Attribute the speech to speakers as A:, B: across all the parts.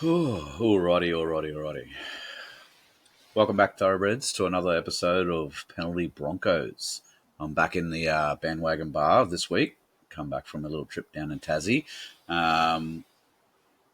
A: Alrighty. Welcome back, Thoroughbreds, to another episode of Penalty Broncos. I'm back in the bandwagon bar this week. Come back from a little trip down in Tassie.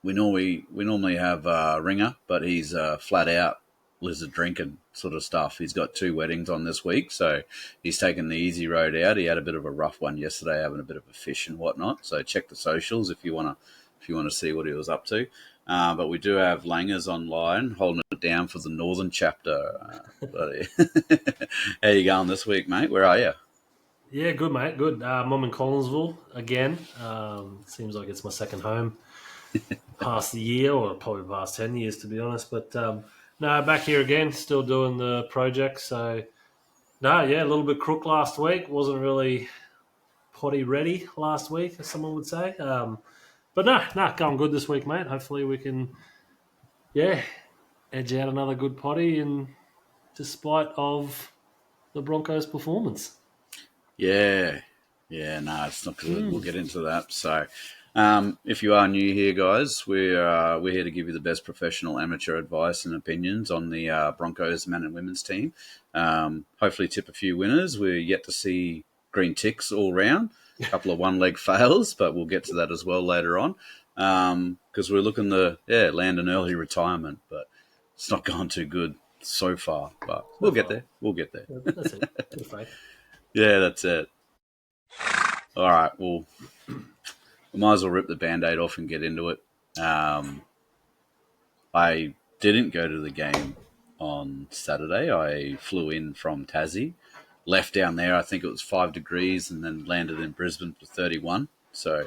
A: We normally have Ringer, but he's flat out lizard drinking sort of stuff. He's got 2 weddings on this week, so he's taken the easy road out. He had a bit of a rough one yesterday, having a bit of a fish and whatnot. So check the socials if you want to see what he was up to. But we do have Langers online holding it down for the Northern chapter. How you going this week, mate? Where are you?
B: Yeah, good, mate. Good. I'm in Collinsville again. Seems like it's my second home past the year, or probably past 10 years, to be honest. But no, back here again, still doing the project. So, no, yeah, a little bit crook last week. Wasn't really potty ready last week, as someone would say. But no, going good this week, mate. Hopefully we can, edge out another good potty, and despite of the Broncos' performance.
A: Yeah, no, it's not good. We'll get into that. So, if you are new here, guys, we're here to give you the best professional amateur advice and opinions on the Broncos men and women's team. Hopefully, tip a few winners. We're yet to see green ticks all round. A couple of one-leg fails, but we'll get to that as well later on. Because we're looking to land an early retirement, but it's not gone too good so far. But we'll get there.
B: That's it. Good faith.
A: Yeah, that's it. All right, well, we might as well rip the Band-Aid off and get into it. I didn't go to the game on Saturday. I flew in from Tassie, left down there, I think it was 5 degrees, and then landed in Brisbane for 31. So I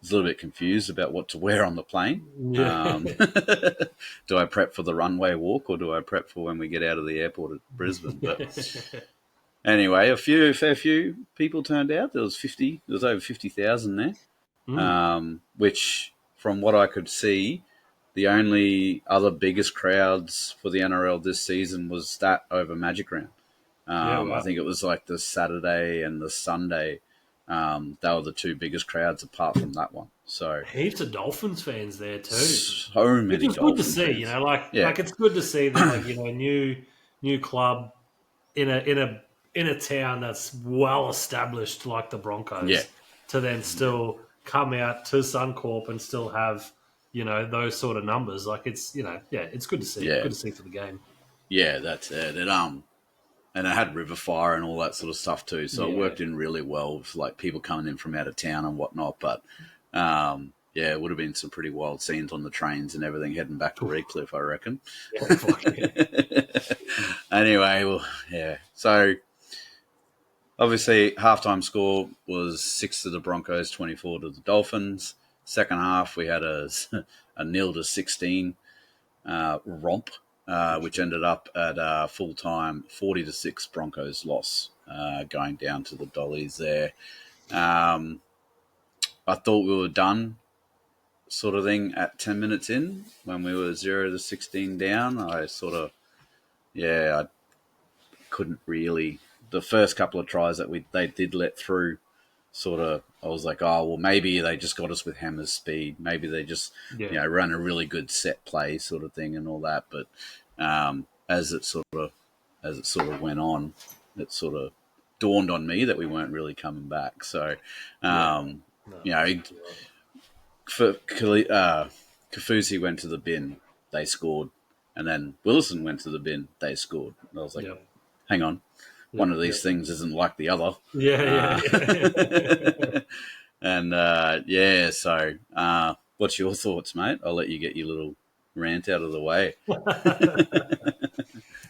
A: was a little bit confused about what to wear on the plane.
B: Yeah.
A: Do I prep for the runway walk, or do I prep for when we get out of the airport at Brisbane? But anyway, a fair few people turned out. There was over 50,000 there, which, from what I could see, the only other biggest crowds for the NRL this season was that over Magic Round. I think it was like the Saturday and the Sunday. They were the 2 biggest crowds apart from that one. So
B: heaps of Dolphins fans there too.
A: So many.
B: Which is good to see. Fans. Like it's good to see that new club in a town that's well established like the Broncos to then still come out to Suncorp and still have those sort of numbers. Like it's it's good to see.
A: Yeah.
B: Good to see for the game.
A: Yeah, that's it. And it had river fire and all that sort of stuff too. So it worked in really well with like people coming in from out of town and whatnot. But it would have been some pretty wild scenes on the trains and everything heading back to Redcliffe, I reckon. Anyway, So obviously halftime score was 6 to the Broncos, 24 to the Dolphins. Second half we had a 0-16 romp. Which ended up at full time 40-6 Broncos loss, going down to the Dollies there. I thought we were done, sort of thing, at 10 minutes in when we were 0-16 down. I couldn't really. The first couple of tries that they did let through, I was like, oh well, maybe they just got us with Hammer's speed. Maybe they just run a really good set play sort of thing and all that. But as it sort of went on, it sort of dawned on me that we weren't really coming back. So Kafusi went to the bin, they scored, and then Willison went to the bin, they scored. And I was like, hang on. One of these things isn't like the other. And so what's your thoughts, mate? I'll let you get your little rant out of the way.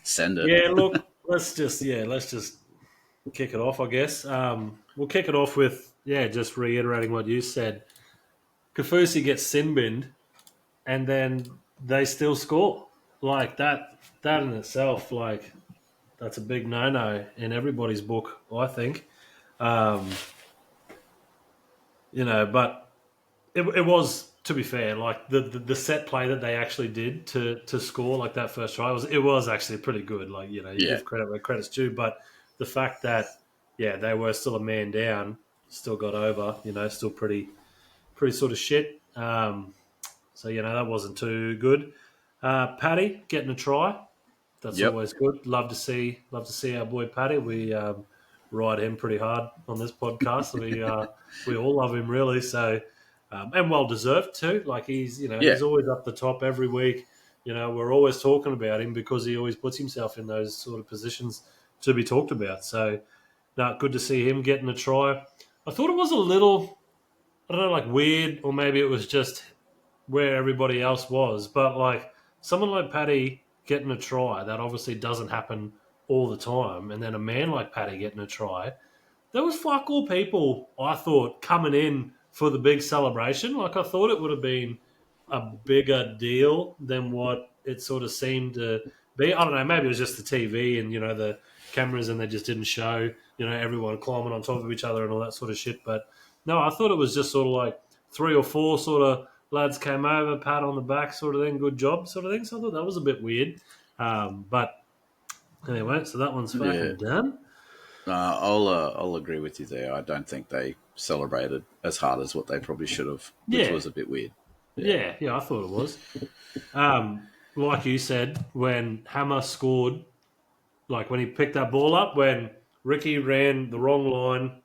A: Send it.
B: Yeah, look, let's just kick it off, I guess. We'll kick it off with just reiterating what you said. Kafusi gets sin binned, and then they still score. Like that in itself, like that's a big no-no in everybody's book, I think. But it was, to be fair, like the set play that they actually did to score like that first try was actually pretty good. Like you give credit where credit's due, but the fact that they were still a man down, still got over, still pretty sort of shit. So, that wasn't too good. Paddy getting a try. That's
A: Yep.
B: always good. Love to see our boy Paddy. We ride him pretty hard on this podcast. We all love him really. So and well deserved too. Like
A: Yeah.
B: he's always up the top every week. We're always talking about him because he always puts himself in those sort of positions to be talked about. So no, good to see him getting a try. I thought it was a little, I don't know, like weird, or maybe it was just where everybody else was. But like someone like Paddy getting a try, that obviously doesn't happen all the time. And then a man like Paddy getting a try, there was fuck all people, I thought, coming in for the big celebration. Like I thought it would have been a bigger deal than what it sort of seemed to be. I don't know, maybe it was just the TV and, the cameras and they just didn't show, everyone climbing on top of each other and all that sort of shit. But no, I thought it was just sort of like three or four sort of lads came over, pat on the back sort of thing, good job sort of thing. So I thought that was a bit weird. But anyway, so that one's
A: Yeah.
B: fucking done.
A: I'll agree with you there. I don't think they celebrated as hard as what they probably should have, which
B: Yeah,
A: was a bit weird. Yeah.
B: yeah, I thought it was. Like you said, when Hammer scored, like when he picked that ball up, when Ricky ran the wrong line,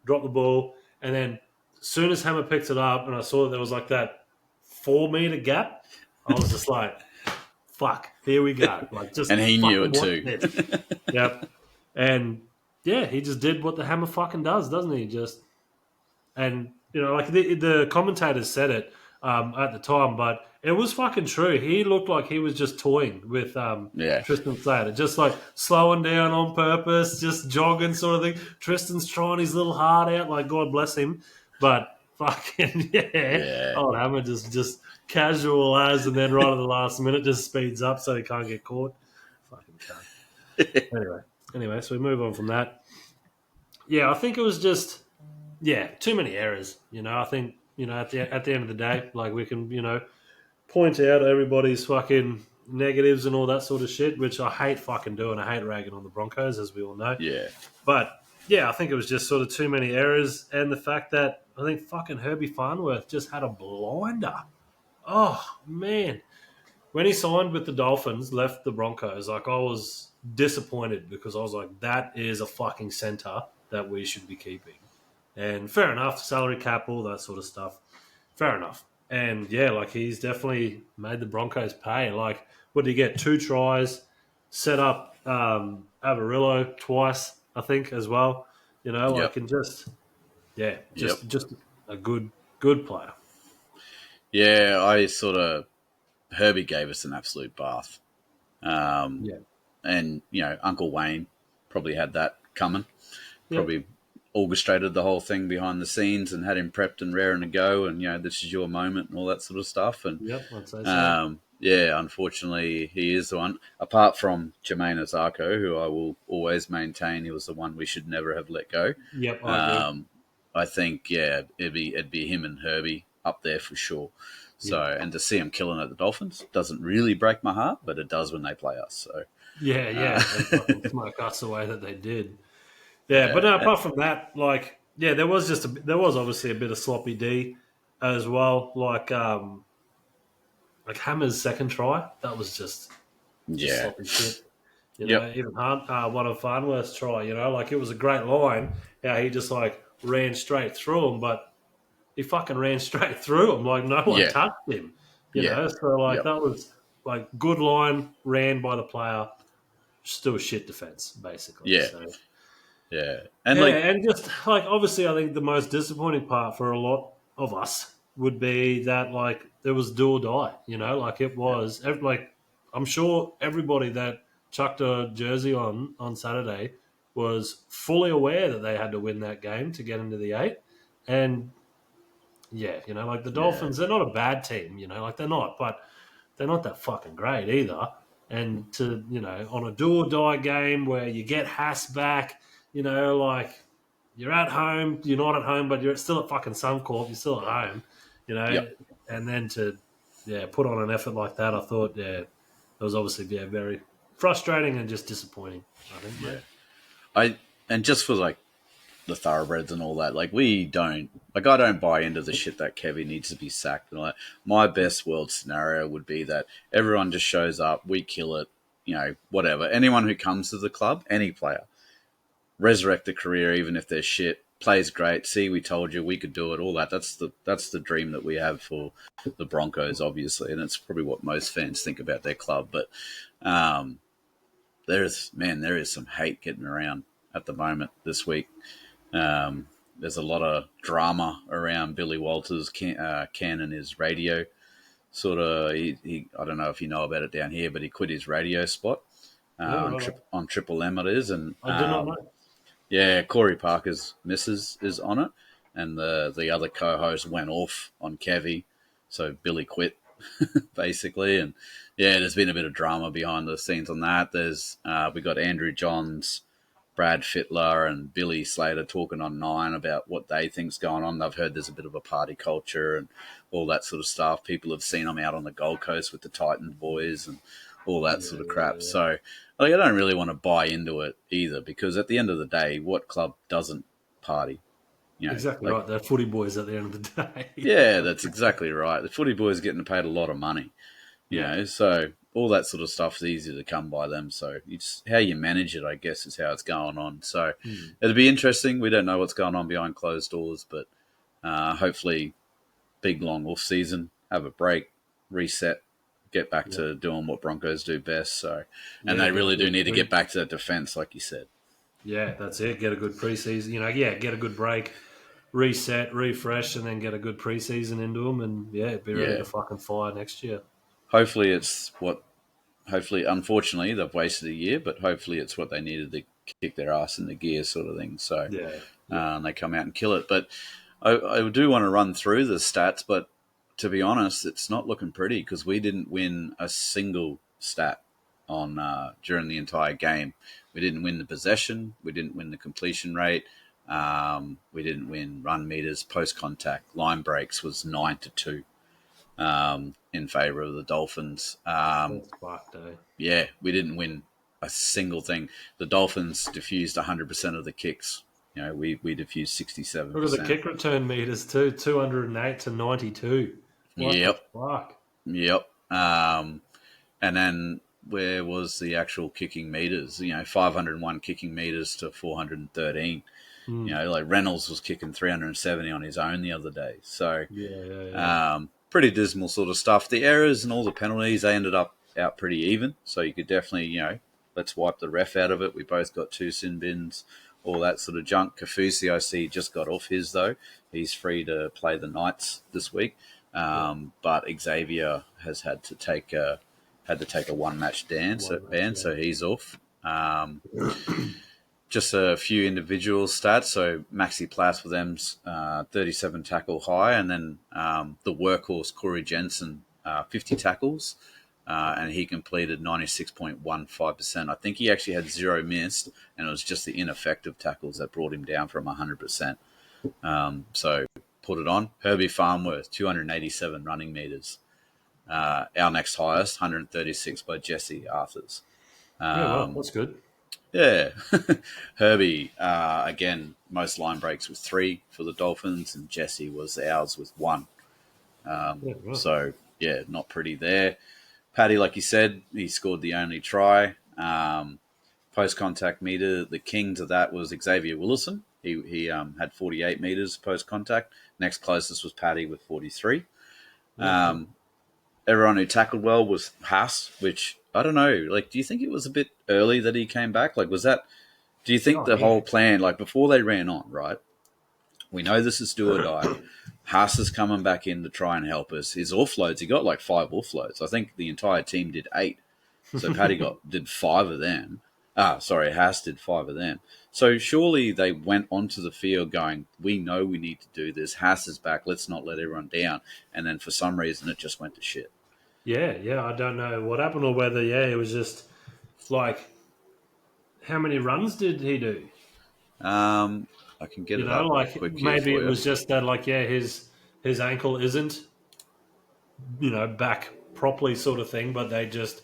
B: dropped the ball, and then as soon as Hammer picked it up, and I saw that there was like that 4 meter gap, I was just like, "Fuck, here we go!" Like just
A: And he knew
B: fucking
A: it
B: watch
A: too.
B: this. Yep, and yeah, he just did what the Hammer fucking does, doesn't he? Just and like the commentators said it at the time, but it was fucking true. He looked like he was just toying with
A: Yeah.
B: Tristan Slater, just like slowing down on purpose, just jogging sort of thing. Tristan's trying his little heart out, like God bless him, but fucking yeah,
A: Yeah.
B: old Hammer just casual as, and then right at the last minute just speeds up so he can't get caught. Fucking cunt. Anyway, so we move on from that. Yeah, I think it was just too many errors. I think at the end of the day, like we can point out everybody's fucking negatives and all that sort of shit, which I hate fucking doing. I hate ragging on the Broncos, as we all know.
A: Yeah.
B: But yeah, I think it was just sort of too many errors, and the fact that I think fucking Herbie Farnworth just had a blinder. Oh man, when he signed with the Dolphins, left the Broncos, like I was disappointed because I was like, that is a fucking center that we should be keeping. And fair enough, salary cap, all that sort of stuff. Fair enough. And yeah, like he's definitely made the Broncos pay. Like, what did he get? 2 tries, set up Avarillo twice, I think, as well.
A: Yep.
B: And just
A: Yep.
B: just a good player.
A: Yeah. I sort of Herbie gave us an absolute bath.
B: Yeah.
A: And Uncle Wayne probably had that coming.
B: Yep.
A: Probably orchestrated the whole thing behind the scenes and had him prepped and raring to go. And this is your moment and all that sort of stuff. And
B: Yep. I'd say so.
A: yeah, unfortunately, he is the one. Apart from Jermaine Azarko, who I will always maintain he was the one we should never have let go.
B: Yep. I agree.
A: I think it'd be him and Herbie up there for sure. So and to see him killing at the Dolphins doesn't really break my heart, but it does when they play us. So
B: Yeah. They fucking smoke us the way that they did. Yeah, but
A: yeah,
B: no, apart from that, there was there was obviously a bit of sloppy D as well. Like Hammer's second try, that was just
A: yeah,
B: sloppy shit.
A: yep,
B: Even one of Farnworth's try, like it was a great line. How he just like ran straight through him, but he fucking ran straight through him. Like no one
A: yeah,
B: touched him.
A: yeah,
B: So like
A: yep,
B: that was like good line ran by the player, still shit defense basically.
A: yeah,
B: So.
A: yeah, and
B: Yeah,
A: like
B: and just like obviously, I think the most disappointing part for a lot of us would be that like there was do or die. Like it was like I'm sure everybody that chucked a jersey on Saturday was fully aware that they had to win that game to get into the 8. And yeah, like the
A: yeah,
B: Dolphins, they're not a bad team. Like they're not, but they're not that fucking great either. And to on a do or die game where you get Haas back, like you're at home, you're not at home, but you're still at fucking Suncorp, you're still at home,
A: yep,
B: and then to put on an effort like that, I thought it was obviously very frustrating and just disappointing. I think,
A: yeah.
B: mate.
A: I and just for like the thoroughbreds and all that. Like we don't, like I don't buy into the shit that Kevin needs to be sacked and all that. My best world scenario would be that everyone just shows up, we kill it, whatever. Anyone who comes to the club, any player, resurrect the career, even if they're shit. Plays great. See, we told you we could do it. All that. That's the dream that we have for the Broncos, obviously, and it's probably what most fans think about their club. But um, there is some hate getting around at the moment this week. There's a lot of drama around Billy Walters canning his radio. Sort of, he I don't know if you know about it down here, but he quit his radio spot
B: Yeah,
A: on
B: right.
A: on Triple M. It is, and
B: I do not know.
A: yeah, Corey Parker's missus is on it, and the other co-host went off on Kevy, so Billy quit basically, and yeah, there's been a bit of drama behind the scenes on that. There's we got Andrew Johns, Brad Fittler, and Billy Slater talking on Nine about what they think's going on. They've heard there's a bit of a party culture and all that sort of stuff. People have seen them out on the Gold Coast with the Titans boys and all that
B: Yeah,
A: sort of
B: yeah,
A: crap.
B: yeah.
A: So like, I don't really want to buy into it either because at the end of the day, what club doesn't party?
B: Exactly
A: Like
B: right. They're footy boys at the end of the day.
A: yeah, that's exactly right. The footy boys getting paid a lot of money,
B: Yeah,
A: so all that sort of stuff is easy to come by them. So it's how you manage it, I guess, is how it's going on. So
B: mm.
A: it'll be interesting. We don't know what's going on behind closed doors, but hopefully, big long off season, have a break, reset, get back
B: Yeah,
A: to doing what Broncos do best. So, and
B: yeah.
A: they
B: Get a
A: really do
B: good
A: need to get back to that defense, like you said.
B: Yeah, that's it. Get a good preseason. Get a good break, reset, refresh, and then get a good preseason into them, and yeah, be ready
A: Yeah,
B: to fucking fire next year.
A: hopefully it's what. Hopefully, unfortunately, they've wasted a year, but hopefully it's what they needed to kick their ass in the gear, sort of thing. So
B: Yeah, yeah,
A: they come out and kill it. But I do want to run through the stats, but to be honest, it's not looking pretty because we didn't win a single stat on during the entire game. We didn't win the possession. We didn't win the completion rate. We didn't win run meters, post contact, line breaks was 9-2 in favour of the Dolphins.
B: that's fucked, eh?
A: Yeah, we didn't win a single thing. The Dolphins diffused 100% of the kicks. We diffused
B: Look at the
A: 67%.
B: kick return meters too, 208 to 92. What the
A: Yep,
B: fuck?
A: yep. And then where was the actual kicking meters? 501 kicking meters to 413.
B: Mm.
A: Like Reynolds was kicking 370 on his own the other day. So
B: Yeah, yeah, yeah.
A: pretty dismal sort of stuff. The errors and all the penalties, they ended up out pretty even. So you could definitely, let's wipe the ref out of it. We both got 2 sin bins, all that sort of junk. Kafusi, I see, just got off his, though. He's free to play the Knights this week.
B: Yeah.
A: But Xavier has had to take a one match ban,
B: One match,
A: so he's off. Just a few individual stats. So Maxi Plass for them's 37 tackle high, and then the workhorse Corey Jensen 50 tackles, and he completed 96.15%. I think he actually had 0 missed, and it was just the ineffective tackles that brought him down from 100%. So put it on. Herbie Farmworth 287 running meters. Our next highest 136 by Jesse Arthurs.
B: Yeah, well, that's good.
A: Yeah. Herbie, again, most line breaks with 3 for the Dolphins, and Jesse was ours with 1.
B: Yeah, right.
A: So, yeah, not pretty there. Paddy, like you said, he scored the only try. Post contact meter, the king to that was Xavier Willison. He had 48 meters post contact. Next closest was Paddy with 43.
B: Yeah, right.
A: Everyone who tackled well was Haas, which I don't know. Like, do you think it was a bit early that he came back? Like, was that? Do you think
B: Oh,
A: the
B: yeah.
A: whole plan, like before they ran on, right? We know this is do or die. Haas is coming back in to try and help us. His offloads, he got like 5 offloads. I think the entire team did 8. So Paddy did 5 of them. Haas did 5 of them. So surely they went onto the field going, we know we need to do this. Haas is back. Let's not let everyone down. And then for some reason, it just went to shit.
B: Yeah. I don't know what happened or whether, it was just like, how many runs did he do?
A: I can get it up real
B: Like
A: quick here
B: maybe
A: for
B: it
A: you.
B: was just that, like, his ankle isn't, back properly, sort of thing, but they just,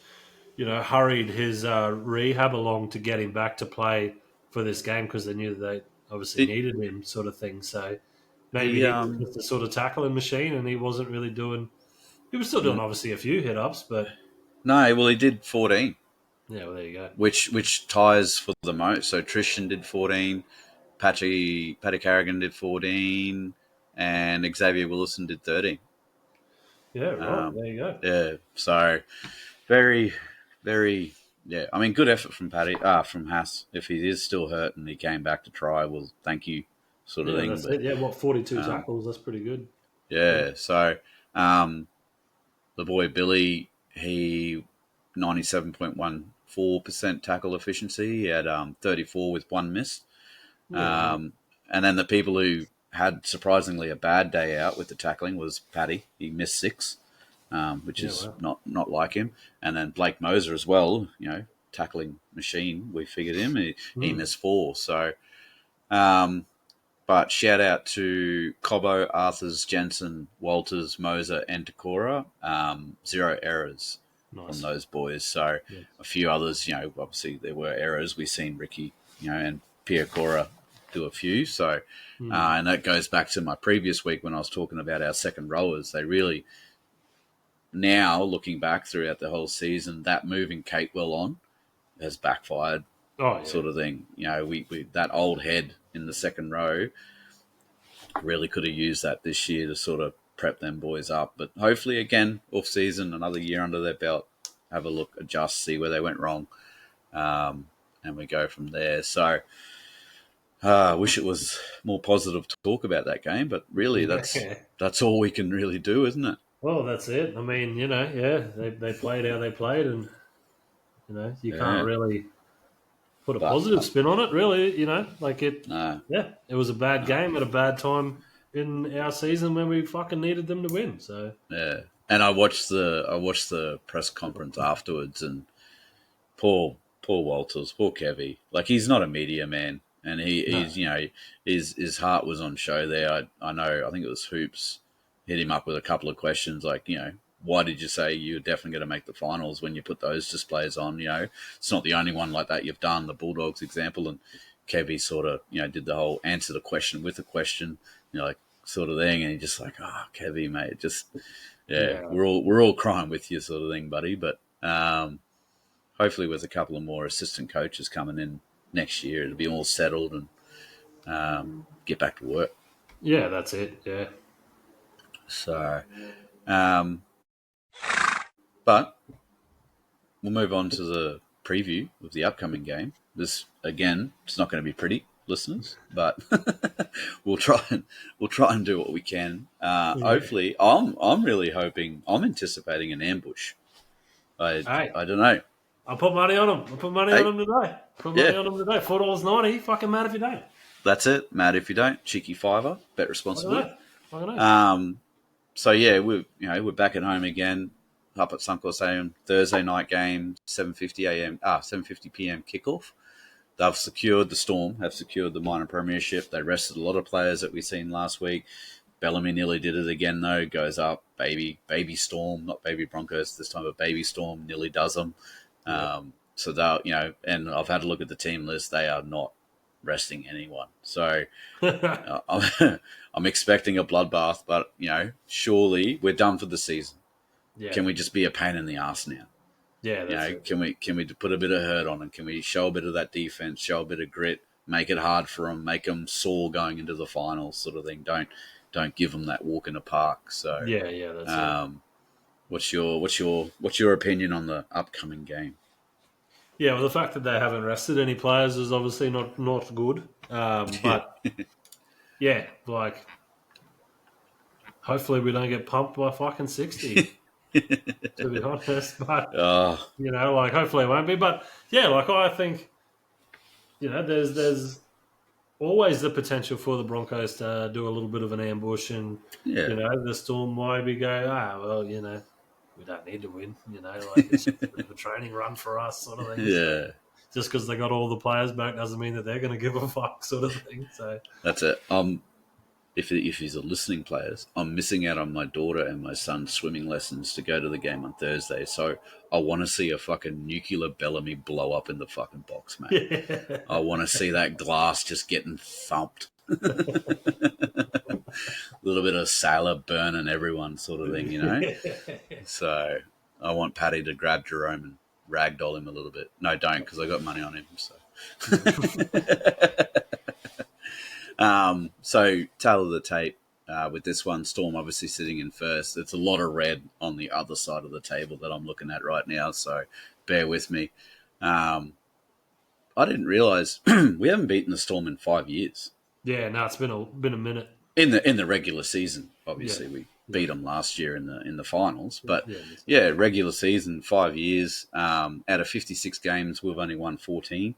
B: hurried his rehab along to get him back to play for this game because they knew that obviously
A: It,
B: needed him, sort of thing. So maybe
A: he
B: he was just a sort of tackling machine, and he wasn't really doing. He was still doing obviously a few hit ups, but
A: no, well, he did 14,
B: yeah, well, there you go.
A: which ties for the most. So Tristan did 14, Patty Carrigan did 14, and Xavier Willison did 13.
B: Yeah, right.
A: Um,
B: There you go.
A: yeah, so very, very, yeah. I mean, good effort from from Haas. If he is still hurt and he came back to try, well, thank you, sort of
B: Yeah,
A: thing.
B: that's
A: But
B: it. Yeah, what 42
A: um,
B: tackles? That's pretty good. Yeah.
A: yeah, so um, the boy Billy, he 97.14% tackle efficiency. He had 34 with one miss.
B: Yeah, right.
A: Um, and then the people who had surprisingly a bad day out with the tackling was Paddy. He missed six, which
B: Yeah,
A: is
B: wow.
A: not like him. And then Blake Moser as well, tackling machine. We figured him. He
B: Hmm.
A: missed four. So, um, but shout out to Cobbo, Arthurs, Jensen, Walters, Moser, and Takora. Zero errors from
B: Nice.
A: those boys. So
B: Yeah.
A: a few others, obviously there were errors. We've seen Ricky, and Pierre Cora do a few. So,
B: Hmm.
A: and that goes back to my previous week when I was talking about our second rowers. They really, now looking back throughout the whole season, that moving Catewell on has backfired,
B: Oh, yeah.
A: sort of thing. We that old head in the second row really could have used that this year to sort of prep them boys up. But hopefully, again, off season, another year under their belt, have a look, adjust, see where they went wrong, and we go from there. So, I wish it was more positive to talk about that game, but really, that's
B: Yeah.
A: that's all we can really do, isn't it?
B: Well, that's it. I mean, yeah, they played how they played, and you can't
A: Yeah,
B: really put a
A: but
B: positive spin on it. Really, like it.
A: no,
B: Yeah, it was a bad
A: no,
B: game at a bad time in our season when we fucking needed them to win. So
A: yeah. And I watched the press conference afterwards, and poor Walters, poor Kevy. Like, he's not a media man, and
B: no,
A: he's his heart was on show there. I know. I think it was Hoops hit him up with a couple of questions like, why did you say you're definitely going to make the finals when you put those displays on? It's not the only one like that you've done. The Bulldogs example, and Kevy sort of did the whole answer the question with a question, like, sort of thing, and he just like, Kevy, mate, just yeah,
B: yeah,
A: we're all crying with you, sort of thing, buddy. But hopefully with a couple of more assistant coaches coming in next year, it'll be all settled and get back to work.
B: yeah, that's it. Yeah,
A: So, um, but we'll move on to the preview of the upcoming game. This again, it's not going to be pretty, listeners, but we'll try and do what we can.
B: yeah.
A: Hopefully, I'm really hoping, I'm anticipating an ambush. I
B: Hey,
A: I don't know.
B: I put money on them. I put money on
A: Hey,
B: them today. Put money
A: yeah,
B: on them today. $4.90. Fucking mad if you don't.
A: that's it. Mad if you don't. Cheeky fiver. Bet
B: I don't
A: responsibly.
B: know. I don't know.
A: Um, so yeah, we're back at home again, up at Suncorp Stadium. Thursday night game, 7:50 p.m. kickoff. They've secured the Storm, have secured the minor premiership. They rested a lot of players that we seen last week. Bellamy nearly did it again though. Goes up, baby Storm, not baby Broncos this time, but baby Storm nearly does them.
B: Yeah.
A: So they'll, and I've had a look at the team list. They are not resting anyone. So I'm expecting a bloodbath, but surely we're done for the season.
B: yeah.
A: Can we just be a pain in the ass now?
B: Yeah, that's it.
A: Can we put a bit of hurt on them? Can we show a bit of that defense, show a bit of grit, make it hard for them, make them sore going into the finals, sort of thing. Don't give them that walk in the park. So,
B: Yeah, yeah, that's it.
A: um, what's your opinion on the upcoming game?
B: Yeah, well, the fact that they haven't rested any players is obviously not good. But yeah, like hopefully we don't get pumped by fucking 60. To be honest, but
A: Oh,
B: like hopefully it won't be. But yeah, like I think there's always the potential for the Broncos to do a little bit of an ambush, and
A: yeah,
B: the Storm maybe go, well, we don't need to win. Like it's just a bit of a training run for us, sort of thing. So
A: yeah.
B: just because they got all the players back doesn't mean that they're going to give a fuck, sort of thing. So
A: That's it. if he's a listening players, I'm missing out on my daughter and my son's swimming lessons to go to the game on Thursday. So I want to see a fucking nuclear Bellamy blow up in the fucking box, mate. I want to see that glass just getting thumped. A little bit of sailor burning everyone sort of thing, you know? So I want Paddy to grab Jerome and ragdoll him a little bit. No, don't, because I got money on him. So, tail of the tape with this one, Storm obviously sitting in first. It's a lot of red on the other side of the table that I'm looking at right now, so bear with me. I didn't realise we haven't beaten the Storm in 5 years.
B: Yeah, no, it's been a minute.
A: In the regular season, obviously,
B: Yeah.
A: we beat them last year in the finals. But
B: Yeah.
A: regular season, 5 years. Out of 56 games, we've only won 14.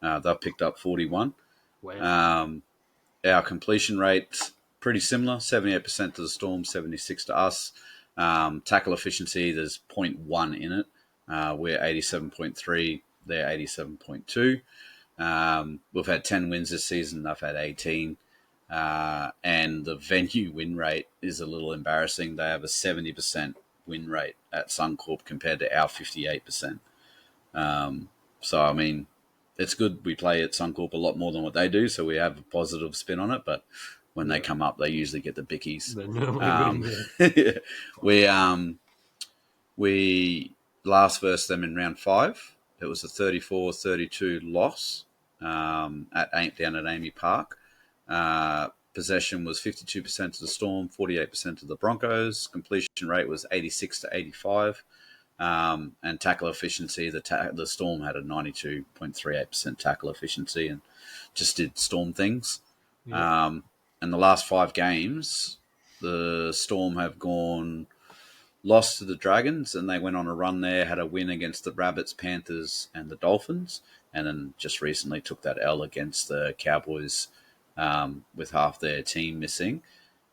A: They've picked up 41.
B: Wow.
A: Our completion rate's pretty similar, 78% to the Storm, 76 to us. Tackle efficiency, there's 0.1 in it. We're 87.3, they're 87.2. We've had 10 wins this season, they've had 18. And the venue win rate is a little embarrassing. They have a 70% win rate at Suncorp compared to our 58%. So, I mean, it's good we play at Suncorp a lot more than what they do, so we have a positive spin on it. But when they come up, they usually get the bickies.
B: They normally win,
A: We last versed them in round 5. It was a 34-32 loss down at Amy Park. Possession was 52% to the Storm, 48% to the Broncos. Completion rate was 86 to 85. And tackle efficiency, the Storm had a 92.38% tackle efficiency and just did Storm things.
B: Yeah.
A: And the last 5 games, the Storm have lost to the Dragons, and they went on a run there, had a win against the Rabbits, Panthers, and the Dolphins, and then just recently took that L against the Cowboys with half their team missing.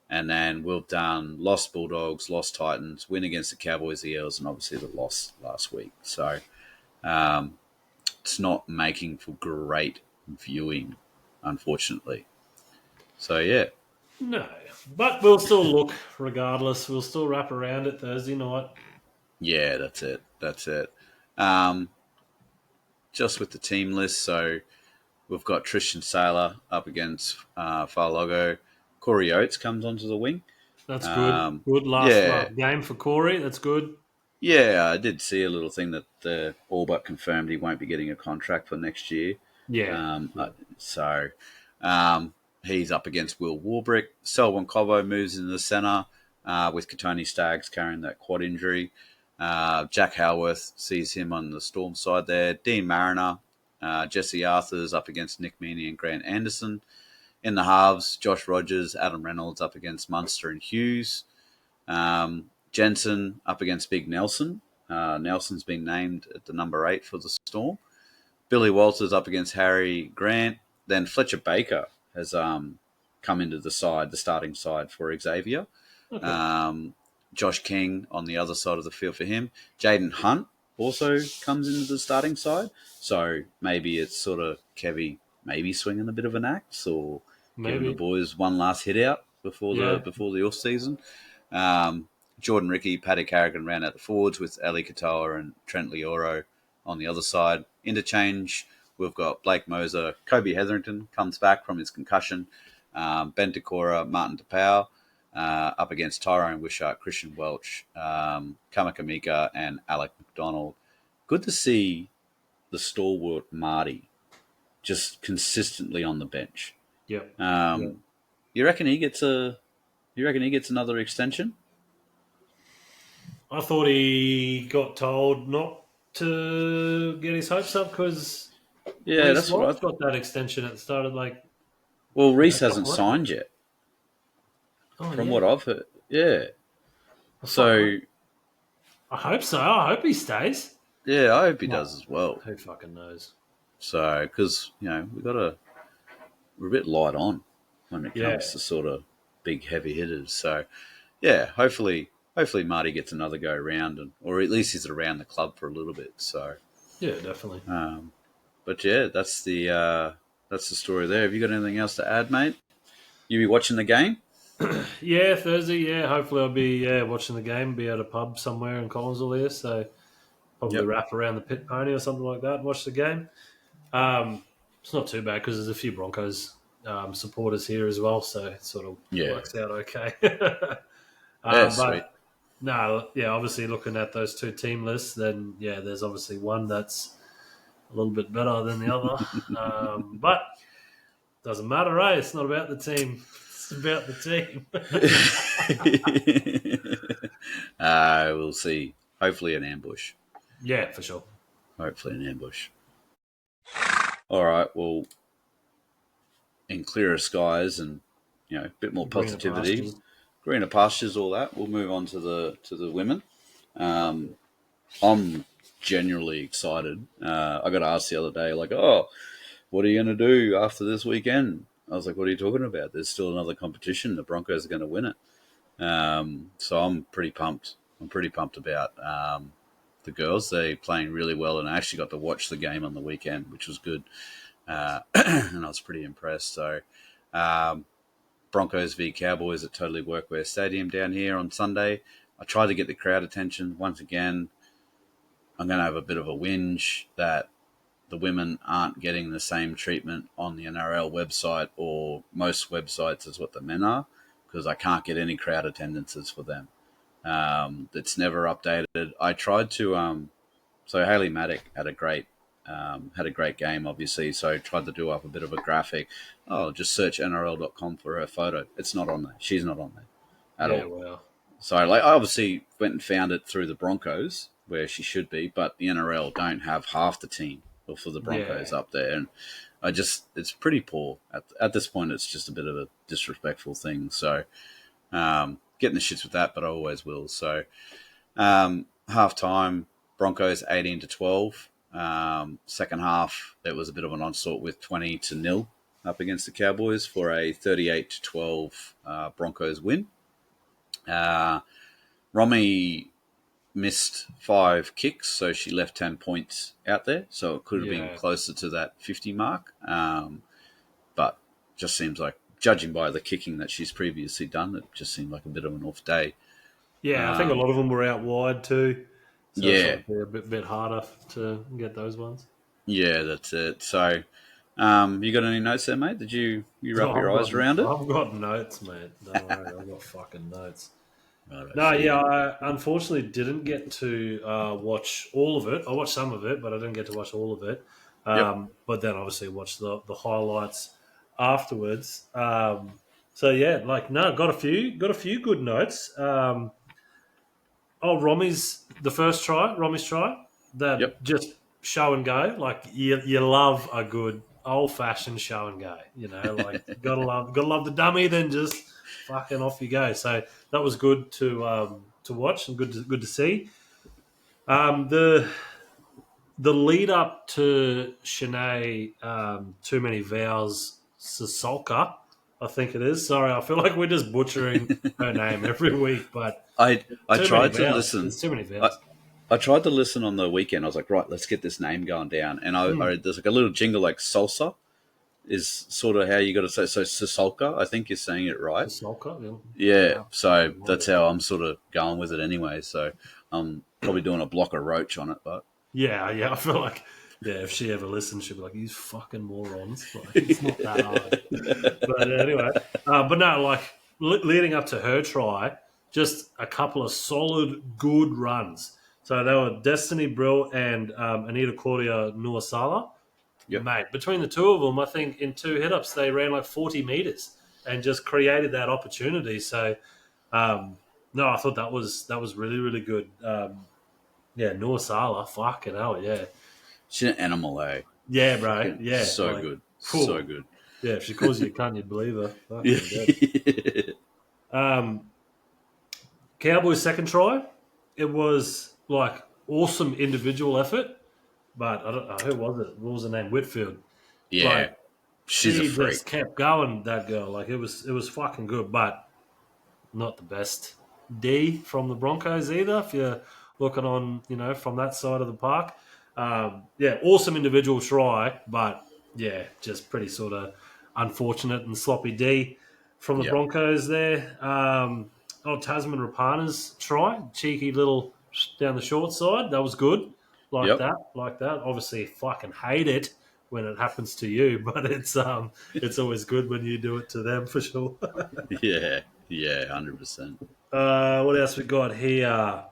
A: And then we've done lost Bulldogs, lost Titans, win against the Cowboys, the Eels, and obviously the loss last week. So it's not making for great viewing, unfortunately. So, yeah.
B: No, but we'll still look regardless. We'll still wrap around it Thursday night.
A: Yeah, that's it. Just with the team list, so we've got Tristan Saylor up against Farlogo. Corey Oates comes onto the wing.
B: That's good. Good last game for Corey. That's good.
A: Yeah, I did see a little thing that all but confirmed he won't be getting a contract for next year.
B: Yeah.
A: So he's up against Will Warbrick. Selwyn Cobo moves into the centre with Katoni Staggs carrying that quad injury. Jack Howarth sees him on the Storm side there. Dean Mariner, Jesse Arthur's up against Nick Meaney and Grant Anderson. In the halves, Josh Rogers, Adam Reynolds up against Munster and Hughes. Jensen up against Big Nelson. Nelson's been named at the number 8 for the Storm. Billy Walters up against Harry Grant. Then Fletcher Baker has come into the starting side for Xavier.
B: Okay.
A: Josh King on the other side of the field for him. Jaden Hunt also comes into the starting side. So maybe it's sort of Kevy maybe swinging a bit of an axe or giving the boys one last hit out before the off season. Jordan Rickey, Paddy Carrigan ran out the forwards with Ali Katoa and Trent Leoro on the other side. Interchange, we've got Blake Moser. Kobe Hetherington comes back from his concussion. Ben Decora, Martin DePau up against Tyrone Wishart, Christian Welch, Kamakamika, and Alec McDonald. Good to see the stalwart Marty just consistently on the bench.
B: Yep.
A: You reckon he gets another extension?
B: I thought he got told not to get his hopes up because
A: that's what I
B: got that extension at the start of
A: Reece hasn't signed yet. From what I've heard, So
B: I hope so. I hope he stays.
A: Yeah, I hope he does as well.
B: Who fucking knows?
A: So, because we're a bit light on when it comes to sort of big heavy hitters. So, yeah, hopefully Marty gets another go around, or at least he's around the club for a little bit. So,
B: yeah, definitely.
A: But yeah, that's the story there. Have you got anything else to add, mate? You be watching the game?
B: Yeah, Thursday. Yeah, hopefully I'll be watching the game. Be at a pub somewhere in Collinsville here, so probably
A: Yep.
B: wrap around the pit pony or something like that. And watch the game. It's not too bad because there's a few Broncos supporters here as well, so it sort of
A: Yeah.
B: works out okay.
A: Yeah,
B: But
A: sweet.
B: no, yeah, obviously looking at those two team lists, then yeah, there's obviously one that's a little bit better than the other. But doesn't matter, eh? It's not about the team. It's about the team.
A: We'll see. Hopefully an ambush.
B: Yeah, for sure.
A: Hopefully an ambush. All right. Well, in clearer skies and a bit more
B: Greener
A: positivity,
B: pastures.
A: greener pastures, all that. We'll move on to the women. I'm genuinely excited. I got asked the other day, like, "Oh, what are you going to do after this weekend?" I was like, "What are you talking about? There's still another competition. The Broncos are going to win it." So I'm pretty pumped. I'm pretty pumped about the girls. They're playing really well, and I actually got to watch the game on the weekend, which was good. And I was pretty impressed. So, um, Broncos v Cowboys at Totally Workwear Stadium down here on Sunday. I tried to get the crowd attention. Once again, I'm going to have a bit of a whinge that the women aren't getting the same treatment on the NRL website or most websites as what the men are, because I can't get any crowd attendances for them. It's never updated. I tried to. So Haley Maddock had a great game, obviously. So I tried to do up a bit of a graphic. Oh, just search NRL.com for her photo. It's not on there. She's not on there at
B: Yeah,
A: all.
B: well,
A: So I obviously went and found it through the Broncos where she should be, but the NRL don't have half the team for the Broncos
B: yeah,
A: up there, and it's pretty poor at this point. It's just a bit of a disrespectful thing. So getting the shits with that, but I always will. So half time, Broncos 18-12. Second half, it was a bit of an onslaught with 20-0 up against the Cowboys for a 38-12 Broncos win. Romy missed 5 kicks, so she left 10 points out there. So it could have been
B: yeah,
A: closer to that 50 mark. But just seems like, judging by the kicking that she's previously done, it just seemed like a bit of an off day.
B: yeah. I think a
A: Um,
B: lot of them were out wide too, so it's
A: yeah,
B: obviously a bit harder to get those ones.
A: yeah, that's it. So, you got any notes there, mate? Did you wrap
B: Oh,
A: your eyes around it?
B: I've got notes, mate. Don't worry, I've got fucking notes.
A: Right, I
B: No,
A: see
B: yeah,
A: you.
B: I unfortunately didn't get to watch all of it. I watched some of it, but I didn't get to watch all of it.
A: Yep,
B: But then obviously watched the highlights afterwards. So yeah, like no, got a few good notes. Romy's the first try, Romy's try,
A: yep.
B: that just show and go. Like you love a good old fashioned show and go. You know, like gotta love the dummy. Then just fucking off you go. So that was good to watch and good to see. The lead up to Shenae, too many vowels, Sasolka, I think it is. Sorry, I feel like we're just butchering her name every week, but
A: I
B: too many
A: tried to
B: vowels.
A: listen.
B: There's too many
A: I,
B: vowels.
A: I tried to listen on the weekend. I was like, right, let's get this name going down. And there's like a little jingle like salsa is sort of how you got to say. So Sasolka, I think you're saying it right.
B: Sasolka, yeah.
A: Yeah.
B: Wow,
A: So
B: fucking
A: that's
B: love it.
A: how I'm sort of going with it anyway. So I'm probably doing a block of roach on it, but
B: Yeah, yeah. I feel like, yeah, if she ever listens, she'll be like, "You fucking morons!" Like, it's not that hard. But anyway, but no, like leading up to her try, just a couple of solid, good runs. So they were Destiny Brill and Anita Claudia Nuasala.
A: yep.
B: Mate, between the two of them, I think in two hit ups they ran like 40 meters and just created that opportunity. So um, no, I thought that was really really good. Yeah, Nuasala, fucking hell, yeah.
A: She's an animal, eh?
B: Yeah, bro.
A: Fucking
B: Yeah,
A: so
B: like,
A: good. So
B: phew.
A: good.
B: Yeah, if she calls you a cunt, you'd believe her.
A: Yeah.
B: Fucking good. Um, Cowboys' second try, it was like awesome individual effort, but I don't know who was it. What was her name? Whitfield.
A: Yeah.
B: Like
A: She's a
B: she just
A: freak.
B: kept going. That girl, like it was fucking good, but not the best D from the Broncos either. If you're looking on, from that side of the park, yeah, awesome individual try, but yeah, just pretty sort of unfortunate and sloppy D. from the
A: Yep.
B: Broncos there. Tasman Rapana's try, cheeky little down the short side. That was good. Like
A: Yep.
B: that, like that. Obviously, fucking hate it when it happens to you, but it's always good when you do it to them for sure.
A: Yeah. Yeah. 100%.
B: What else we got here?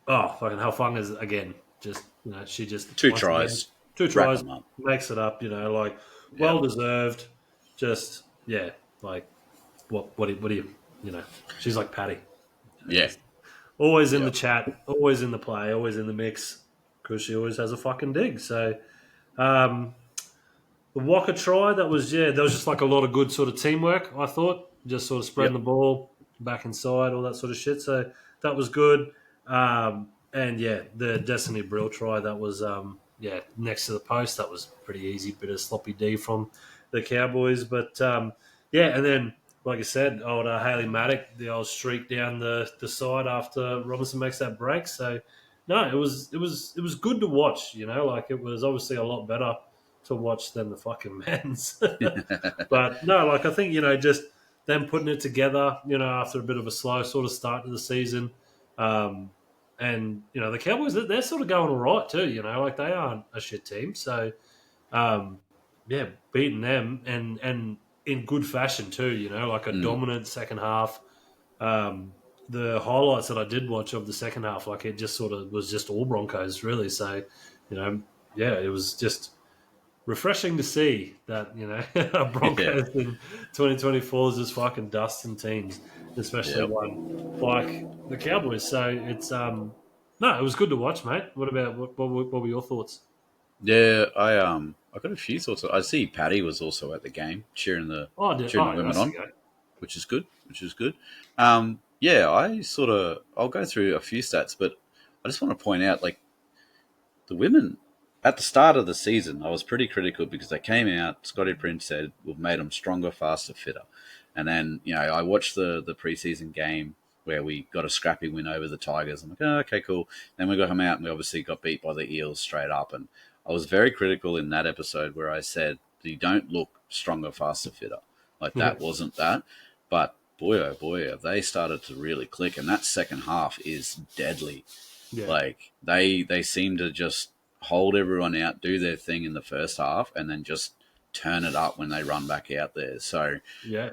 B: Oh, fucking Halfunga's again. Just she just
A: Two
B: once again
A: tries,
B: two
A: wrap
B: tries
A: them up.
B: makes it up. Like
A: Yep.
B: well deserved. Just like what do she's like Patty.
A: Yeah.
B: Just always in the
A: Yep.
B: chat, always in the play, always in the mix because she always has a fucking dig. So um, the Walker try that was there was just like a lot of good sort of teamwork. I thought just sort of spreading
A: Yep.
B: the ball back inside, all that sort of shit. So that was good. And the Destiny Brill try that was next to the post. That was pretty easy, bit of sloppy D from the Cowboys, but and then like I said, old Haley Maddock, the old streak down the side after Robinson makes that break. So no, it was good to watch. Like it was obviously a lot better to watch than the fucking men's. But no, like I think just them putting it together. After a bit of a slow sort of start to the season. And the Cowboys, they're sort of going all right too. Like they aren't a shit team. So um, beating them and in good fashion too. Like a
A: Mm.
B: dominant second half. Um, the highlights that I did watch of the second half, like it just sort of was just all Broncos really. So it was just refreshing to see that
A: Yeah.
B: Broncos in 2024 is just fucking dusting teams, especially
A: Yep.
B: one like the Cowboys. So it's no, it was good to watch, mate. What about what were your thoughts?
A: Yeah. I got a few thoughts. I see Patty was also at the game cheering the
B: Oh,
A: women
B: that's the
A: on,
B: go.
A: which is good. Which is good. Yeah. I'll go through a few stats, but I just want to point out like the women at the start of the season, I was pretty critical because they came out. Scotty Prince said we've made them stronger, faster, fitter, and then I watched the preseason game where we got a scrappy win over the Tigers. I'm like, oh, okay, cool. Then we got them out, and we obviously got beat by the Eels straight up. And I was very critical in that episode where I said you don't look stronger, faster, fitter. Like
B: Yeah,
A: that wasn't that, but boy, oh boy, have they started to really click. And that second half is deadly.
B: yeah,
A: Like they seem to just hold everyone out, do their thing in the first half, and then just turn it up when they run back out there. So
B: yeah,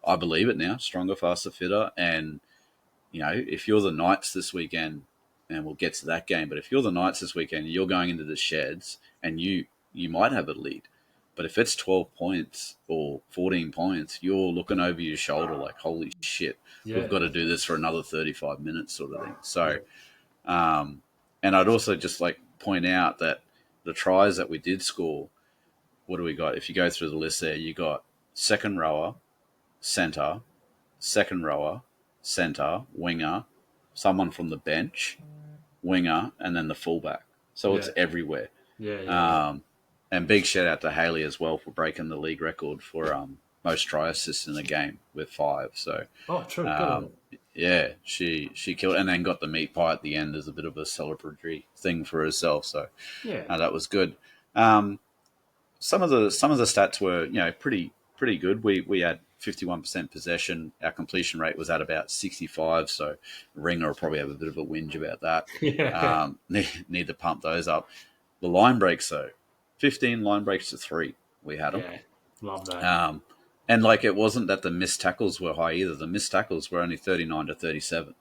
A: I believe it now. Stronger, faster, fitter. And if you're the Knights this weekend, and we'll get to that game, but if you're the Knights this weekend, you're going into the sheds, and you might have a lead. But if it's 12 points or 14 points, you're looking over your shoulder like, holy shit, we've
B: yeah,
A: got to do this for another 35 minutes sort of thing. So
B: yeah,
A: um, and I'd also just like point out that the tries that we did score, what do we got? If you go through the list there, you got second rower, centre, second rower, centre, winger, someone from the bench, winger, and then the fullback. So it's
B: yeah,
A: everywhere.
B: yeah, yeah, yeah.
A: Um, and big shout out to Haley as well for breaking the league record for most try assists in a game with 5. So
B: Oh, true. Good on
A: um,
B: it.
A: yeah, she killed, and then got the meat pie at the end as a bit of a celebratory thing for herself. So
B: Yeah,
A: that was good. Um, some of the stats were pretty good. We had 51% possession. Our completion rate was at about 65. So Ringer will probably have a bit of a whinge about that.
B: yeah,
A: Need to pump those up. The line breaks though, 15 line breaks to 3. We had them.
B: yeah. Love that.
A: Um, and like it wasn't that the missed tackles were high either. The missed tackles were only 39 to 37.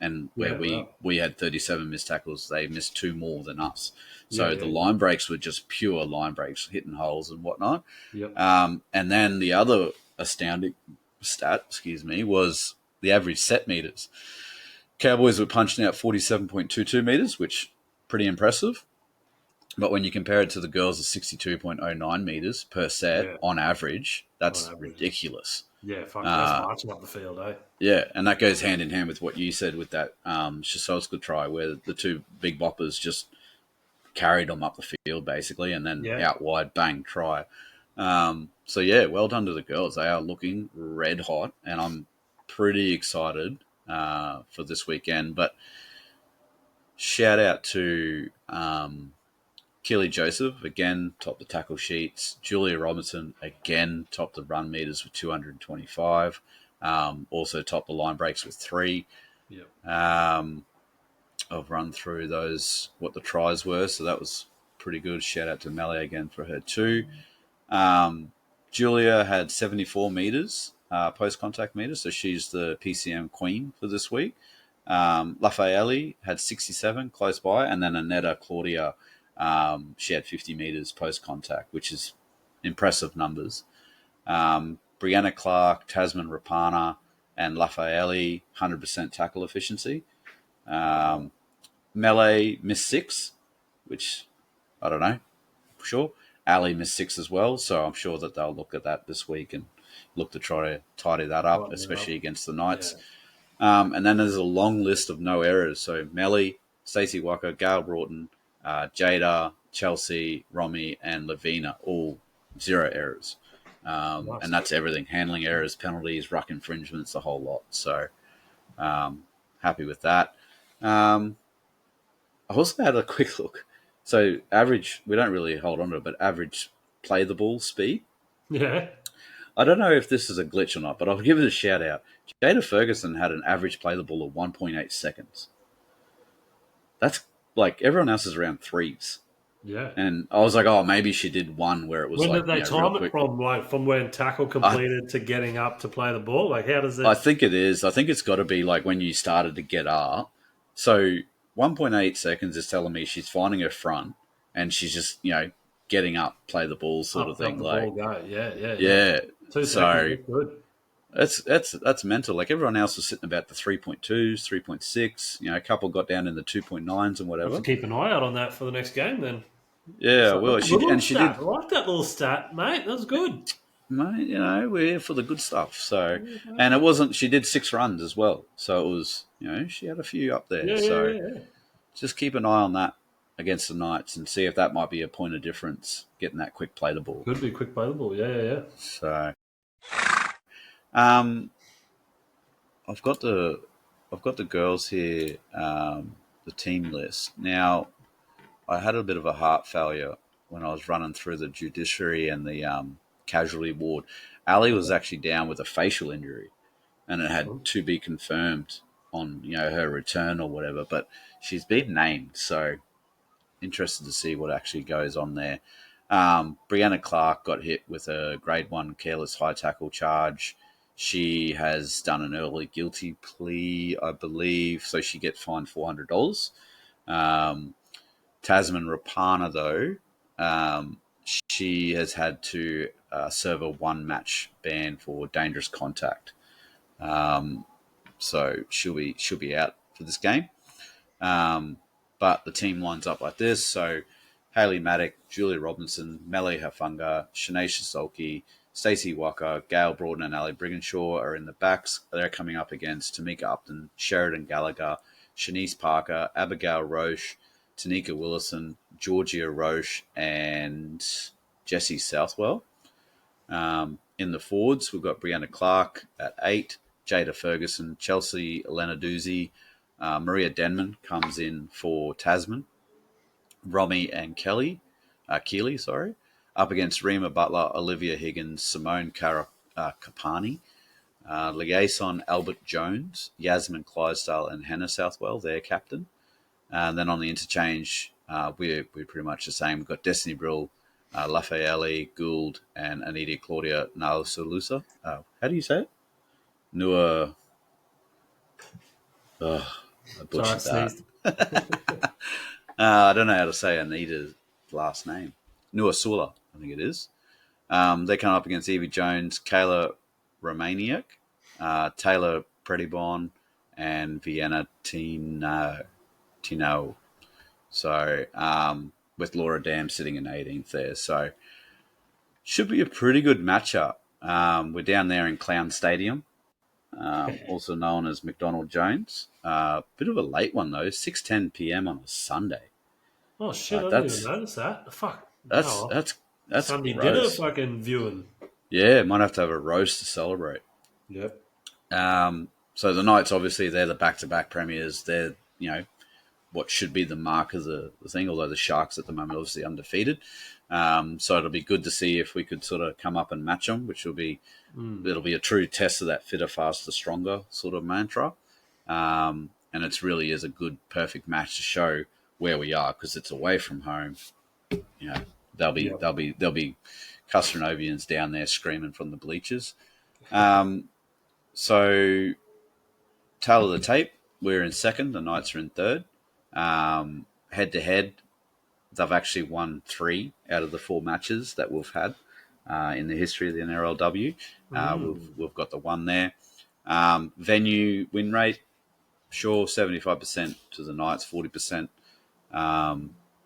A: And where
B: Yeah,
A: we had 37 missed tackles, they missed 2 more than us.
B: yeah,
A: So
B: yeah,
A: the
B: yeah.
A: line breaks were just pure line breaks, hitting holes and whatnot.
B: Yep.
A: And then the other astounding stat, was the average set meters. Cowboys were punching out 47.22 meters, which pretty impressive. But when you compare it to the girls' 62.09 meters per set
B: Yeah.
A: on average,
B: On
A: that's
B: average.
A: ridiculous.
B: Yeah, fuck. That's
A: Uh,
B: marching up the field, eh?
A: yeah, and that goes hand in hand with what you said with that Shasovska try, where the two big boppers just carried them up the field basically, and then
B: Yeah.
A: out wide, bang, try. So yeah, well done to the girls. They are looking red hot, and I'm pretty excited for this weekend. But shout out to Keely Joseph, again, topped the tackle sheets. Julia Robinson, again, topped the run meters with 225. Also topped the line breaks with 3.
B: Yep.
A: I've run through those, what the tries were, so that was pretty good. Shout out to Melee again for her too. Julia had 74 meters, post contact meters, so she's the PCM queen for this week. Lafayette had 67 close by, and then Annetta Claudia, she had 50 meters post contact, which is impressive numbers. Brianna Clark, Tasman Rapana, and Lafayette, 100% tackle efficiency. Melee missed 6, which I don't know for sure. Ali missed 6 as well, so I'm sure that they'll look at that this week and look to try to tidy that up,
B: Tighten it
A: especially
B: up.
A: against the
B: Yeah.
A: Knights. And then there's a long list of no errors. So Melly, Stacey Walker, Gail Broughton, Jada, Chelsea, Romy, and Lavina, all 0 errors.
B: Nice.
A: And that's everything: handling errors, penalties, ruck infringements, the whole lot. So happy with that. I also had a quick look. So average, we don't really hold on to it, but average play the ball speed.
B: Yeah.
A: I don't know if this is a glitch or not, but I'll give it a shout out. Jada Ferguson had an average play the ball of 1.8 seconds. That's like everyone else is around 3s.
B: Yeah.
A: And I was like, oh, maybe she did one where it was
B: When
A: like,
B: did they
A: real
B: time it
A: quick.
B: from? Like from when tackle
A: I,
B: completed to getting up to play the ball? Like how does
A: I
B: it?
A: think it is. I think it's got to be like when you started to get up. So 1.8 seconds is telling me she's finding her front and she's just, getting up, play the ball sort of
B: Up
A: thing.
B: the ball
A: Like,
B: go. Yeah, yeah, yeah.
A: yeah.
B: 2 seconds,
A: So
B: that's good.
A: that's mental. Like everyone else was sitting about the 3.2s, 3.6. A couple got down in the 2.9s and
B: I have to
A: whatever.
B: keep an eye out on that for the next game then.
A: Yeah,
B: So
A: well,
B: that's a good little
A: she
B: stat.
A: did.
B: I like that little stat, mate. That's good.
A: Mate, we're here for the good stuff. So, and
B: Yeah,
A: it wasn't. She did 6 runs as well. So it was. She had a few up there.
B: yeah, yeah,
A: So
B: yeah.
A: just keep an eye on that against the Knights and see if that might be a point of difference getting that quick play the ball.
B: Could be quick play the ball. Yeah, yeah, yeah.
A: So, um, I've got the girls here, the team list. Now, I had a bit of a heart failure when I was running through the judiciary and the casualty ward. Ali was
B: Okay.
A: actually down with a facial injury, and it had
B: Excellent.
A: to be confirmed on her return or whatever. But she's been named, so interested to see what actually goes on there. Brianna Clark got hit with a grade 1 careless high tackle charge. She has done an early guilty plea, I believe, so she gets fined $400. Um, Tasman Rapana, though, she has had to serve a 1 match ban for dangerous contact. So she'll be out for this game. But the team lines up like this. So Hayley Maddock, Julia Robinson, Melly Hafunga, Shenae Shisolki, Stacey Walker, Gail Broughton, and Ali Brigginshaw are in the backs. They're coming up against Tamika Upton, Sheridan Gallagher, Shanice Parker, Abigail Roche, Tanika Willison, Georgia Roche, and Jessie Southwell. In the forwards, we've got Brianna Clark at 8, Jada Ferguson, Chelsea Lenarduzzi, Maria Denman comes in for Tasman, Romy and Keeley, sorry, up against Rima Butler, Olivia Higgins, Simone Capani, Liaison Albert Jones, Yasmin Clydesdale, and Hannah Southwell, their captain. And then on the interchange, we're pretty much the same. We've got Destiny Brill, Lafayette, Gould, and Anita Claudia Naosolusa. How do you say it? Nua. I
B: Sorry, I
A: butchered that.
B: sneezed.
A: I don't know how to say Anita's last name. Nuasula, I think it is. They come up against Evie Jones, Kayla Romaniak, Taylor Predibon, and Vienna Tino. So, with Laura Dam sitting in 18th there. So, should be a pretty good matchup. We're down there in Clown Stadium, also known as McDonald Jones. Bit of a late one, though, 6:10 p.m. on a Sunday.
B: Oh shit! I
A: Like
B: didn't even
A: that's
B: notice that. Fuck.
A: that's
B: Oh,
A: that's that's
B: Sunday dinner
A: gross.
B: fucking viewing.
A: Yeah, might have to have a roast to celebrate.
B: Yep.
A: So the Knights, obviously, they're the back-to-back premiers. They're what should be the mark of the thing. Although the Sharks at the moment obviously undefeated, so it'll be good to see if we could sort of come up and match them, which will be
B: Mm.
A: it'll be a true test of that fitter, faster, stronger sort of mantra. And it really is a good, perfect match to show where we are because it's away from home. You know,
B: Yep.
A: there'll be Custanovians down there screaming from the bleachers. Um, so tail of the tape, we're in second. The Knights are in third. Head to head, they've actually won 3 out of the 4 matches that we've had in the history of the NRLW.
B: Mm.
A: We've got the one there. Venue win rate, sure, 75% to the Knights, 40%.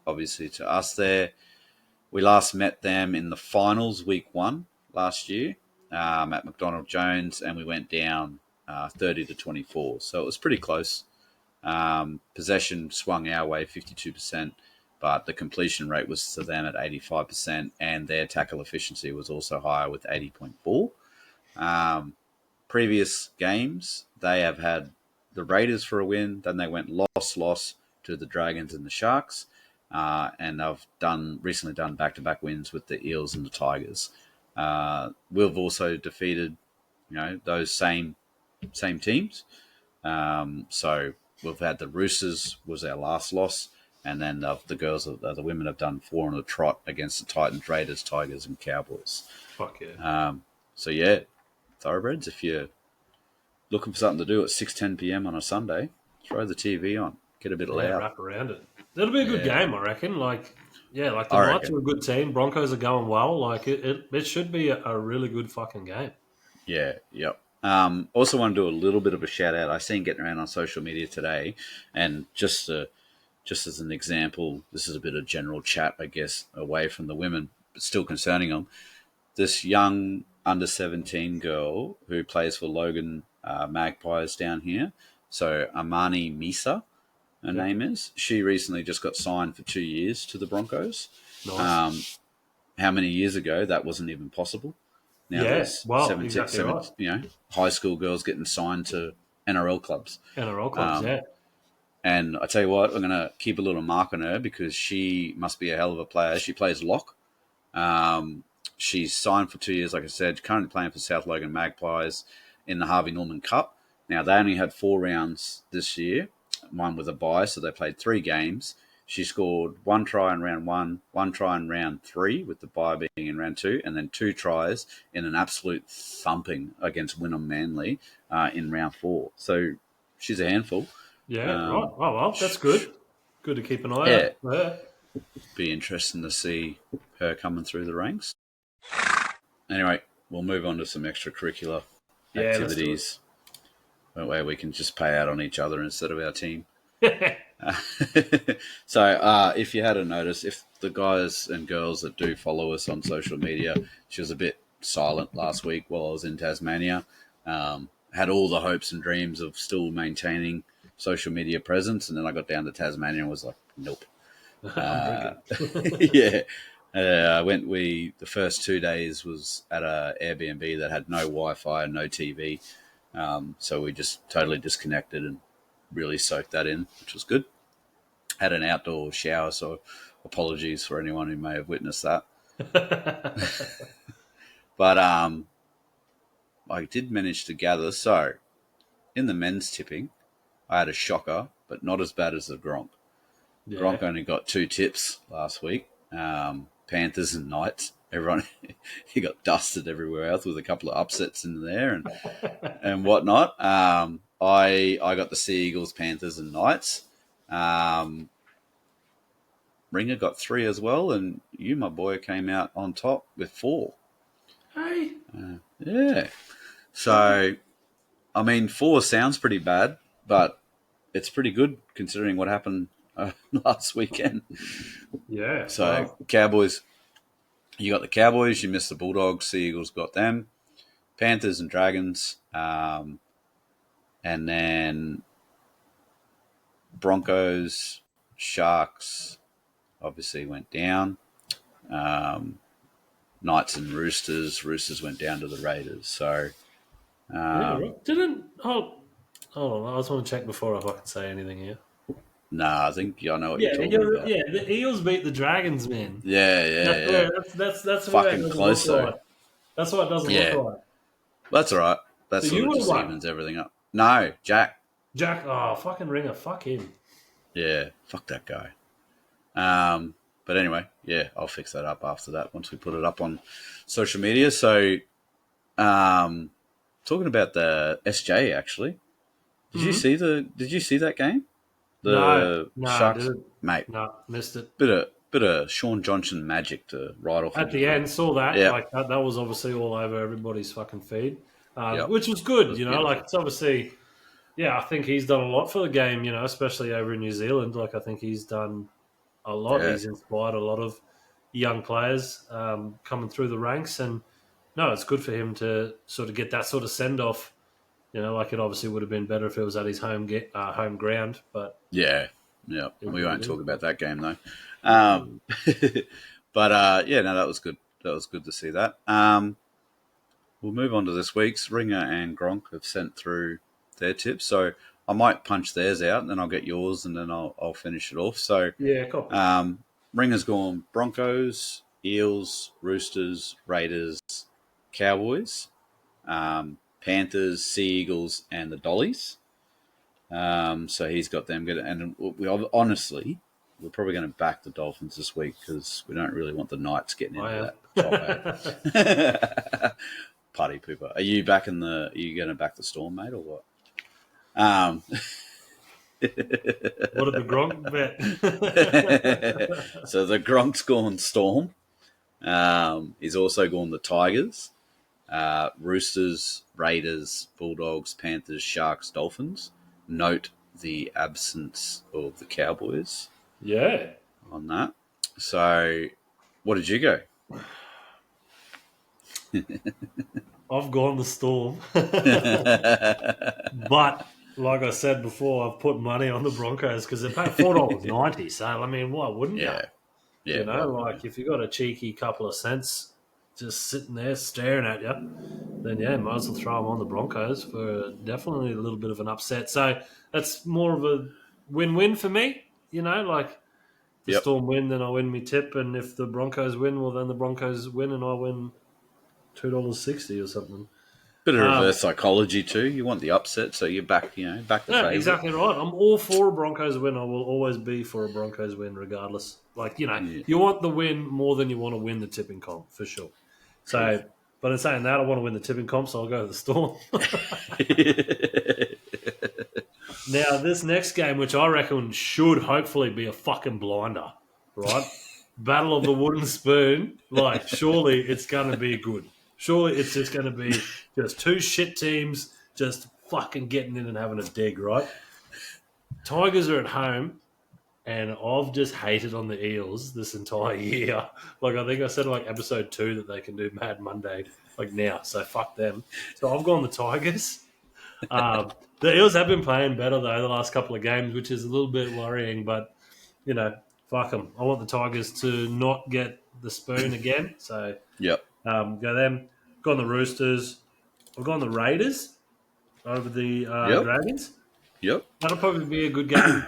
A: Obviously to us there. We last met them in the finals week 1 last year at McDonald Jones, and we went down 30 to 24. So it was pretty close. Possession swung our way 52%, but the completion rate was to them at 85%, and their tackle efficiency was also higher with 80.4. Previous games, they have had the Raiders for a win, then they went loss to the Dragons and the Sharks, and they've recently done back-to-back wins with the Eels and the Tigers. We've also defeated, those same teams. So we've had the Roosters was our last loss, and then the women have done 4 on a trot against the Titans, Raiders, Tigers, and Cowboys.
B: Fuck yeah.
A: So yeah, thoroughbreds. If you're looking for something to do at 6:10 p.m. on a Sunday, throw the TV on, get a bit
B: Yeah,
A: loud.
B: wrap around it. It'll be a good
A: Yeah,
B: game, I reckon. Like the
A: I
B: Knights
A: reckon.
B: are a good team. Broncos are going well. Like it should be a really good fucking game.
A: Yeah, yep. Also, want to do a little bit of a shout out. I seen getting around on social media today, and just as an example, this is a bit of general chat, I guess, away from the women, but still concerning them. This young under 17 girl who plays for Logan Magpies down here. So Amani Misa, her
B: Yep.
A: name is. She recently just got signed for 2 years to the Broncos.
B: Nice.
A: Um, how many years ago that wasn't even possible? Now
B: Yeah.
A: there's
B: Well, exactly right.
A: high school girls getting signed to NRL clubs.
B: NRL clubs.
A: Um,
B: Yeah.
A: and I tell you what, I'm going to keep a little mark on her because she must be a hell of a player. She plays lock. Um, she's signed for 2 years, like I said, currently playing for South Logan Magpies in the Harvey Norman Cup. Now, they only had 4 rounds this year, one with a bye, so they played 3 games. She scored 1 try in round 1, 1 try in round 3, with the bye being in round 2, and then 2 tries in an absolute thumping against Wynnum Manly in round 4. So she's a handful.
B: Yeah. Right.
A: Um,
B: Oh well, that's good. Good to keep an eye
A: yeah,
B: out. Yeah.
A: be interesting to see her coming through the ranks. Anyway, we'll move on to some extracurricular
B: Yeah. Let's do
A: activities where we can just pay out on each other instead of our team.
B: it.
A: So, if you hadn't noticed, if the guys and girls that do follow us on social media, she was a bit silent last week while I was in Tasmania. Had all the hopes and dreams of still maintaining social media presence, and then I got down to Tasmania and was like, nope.
B: I'm drinking.
A: Yeah. The first 2 days was at a Airbnb that had no Wi-Fi and no TV. So we just totally disconnected and really soaked that in, which was good. Had an outdoor shower, so apologies for anyone who may have witnessed that. But I did manage to gather. So in the men's tipping, I had a shocker, but not as bad as the Gronk.
B: Yeah.
A: Gronk only got 2 tips last week. Panthers and Knights. Everyone he got dusted everywhere else with a couple of upsets in there and whatnot. I got the Sea Eagles, Panthers, and Knights. Ringer got 3 as well, and you, my boy, came out on top with 4.
B: Hey.
A: Yeah. So, I mean, 4 sounds pretty bad, but it's pretty good considering what happened last weekend.
B: Yeah.
A: So,
B: Wow.
A: Cowboys, you got the Cowboys, you missed the Bulldogs, Sea Eagles got them, Panthers and Dragons, and then Broncos, Sharks obviously went down. Knights and Roosters. Roosters went down to the Raiders. So,
B: Yeah. Right. Didn't. Oh. Hold on. I just want to check before I fucking say anything here.
A: Nah, I think I know what you're
B: Yeah,
A: talking about.
B: yeah. The Eels beat the Dragons, man.
A: Yeah,
B: That's
A: yeah, yeah.
B: where that's where it
A: Fucking
B: doesn't look
A: close though.
B: right. That's why it doesn't look
A: Yeah,
B: right.
A: that's all right. That
B: So
A: sort
B: you
A: of
B: would have
A: just
B: won,
A: evens everything up. No, Jack.
B: Jack. Oh, fucking ringer, fuck him.
A: Yeah, fuck that guy. Um, but anyway, yeah, I'll fix that up after that once we put it up on social media. So, um, talking about the SJ actually,
B: Hmm.
A: Did you see that game?
B: No,
A: The
B: no, I
A: Sharks,
B: didn't.
A: mate.
B: No, missed it.
A: Bit of Sean Johnson magic to ride off
B: At
A: into
B: the
A: the
B: end, saw that
A: yeah,
B: like that was obviously all over everybody's fucking feed,
A: yep.
B: which was
A: It
B: good.
A: was
B: You know, like
A: beautiful.
B: it's obviously, yeah, I think he's done a lot for the game. You know, especially over in New Zealand. Like I think he's done a lot.
A: Yeah,
B: He's inspired a lot of young players coming through the ranks, and no, it's good for him to sort of get that sort of send off. You know, like it obviously would have been better if it was at his home ground, but
A: yeah, yeah.
B: it is
A: We
B: what
A: won't
B: it is.
A: talk about that game though.
B: Yeah.
A: Um, but yeah, no, that was good. That was good to see that. We'll move on to this week's. Ringer and Gronk have sent through their tips, so I might punch theirs out, and then I'll get yours, and then I'll finish it off. So,
B: Yeah, copy.
A: Ringer's gone Broncos, Eels, Roosters, Raiders, Cowboys, Panthers, Sea Eagles, and the Dollies. So he's got them good, and we honestly we're probably going to back the Dolphins this week because we don't really want the Knights getting
B: I
A: into
B: am.
A: that chop. Party pooper. Are you backing the? Are you going to back the Storm, mate, or what? Um,
B: What did the Gronk bet?
A: so the Gronk's gone Storm. He's also gone the Tigers, Roosters, Raiders, Bulldogs, Panthers, Sharks, Dolphins. Note the absence of the Cowboys
B: Yeah.
A: on that. So, what did you go?
B: I've gone the Storm. But like I said before, I've put money on the Broncos because they're paying $4.90. So I mean, why wouldn't you?
A: Yeah,
B: You
A: yeah. Why
B: know,
A: wouldn't you?
B: like if you got a cheeky couple of cents just sitting there staring at you, then yeah, might as well throw them on the Broncos for definitely a little bit of an upset. So that's more of a win-win for me. You know, like the
A: Yep.
B: Storm win, then I win me tip, and if the Broncos win, well, then the Broncos win, and I win $2.60 or something.
A: Bit of
B: Um,
A: reverse psychology too. You want the upset, so you back, back the
B: yeah,
A: favourite.
B: exactly right. I'm all for a Broncos win. I will always be for a Broncos win, regardless. Like
A: Yeah,
B: you want the win more than you want to win the tipping comp for sure. So,
A: truth.
B: but in saying that, I want to win the tipping comp, so I'll go to the Storm. Now, this next game, which I reckon should hopefully be a fucking blinder, right? Battle of the Wooden Spoon. Like, surely it's going to be good. Surely it's just going to be just two shit teams just fucking getting in and having a dig, right? Tigers are at home, and I've just hated on the Eels this entire year. Like, I think I said in like episode 2 that they can do Mad Monday, like now. So fuck them. So I've gone the Tigers. The Eels have been playing better though the last couple of games, which is a little bit worrying. But you know, fuck them. I want the Tigers to not get the spoon again. So
A: Yep.
B: go them. Gone the Roosters. I've gone the Raiders over the
A: Yep.
B: Dragons.
A: Yep.
B: That'll probably be a good game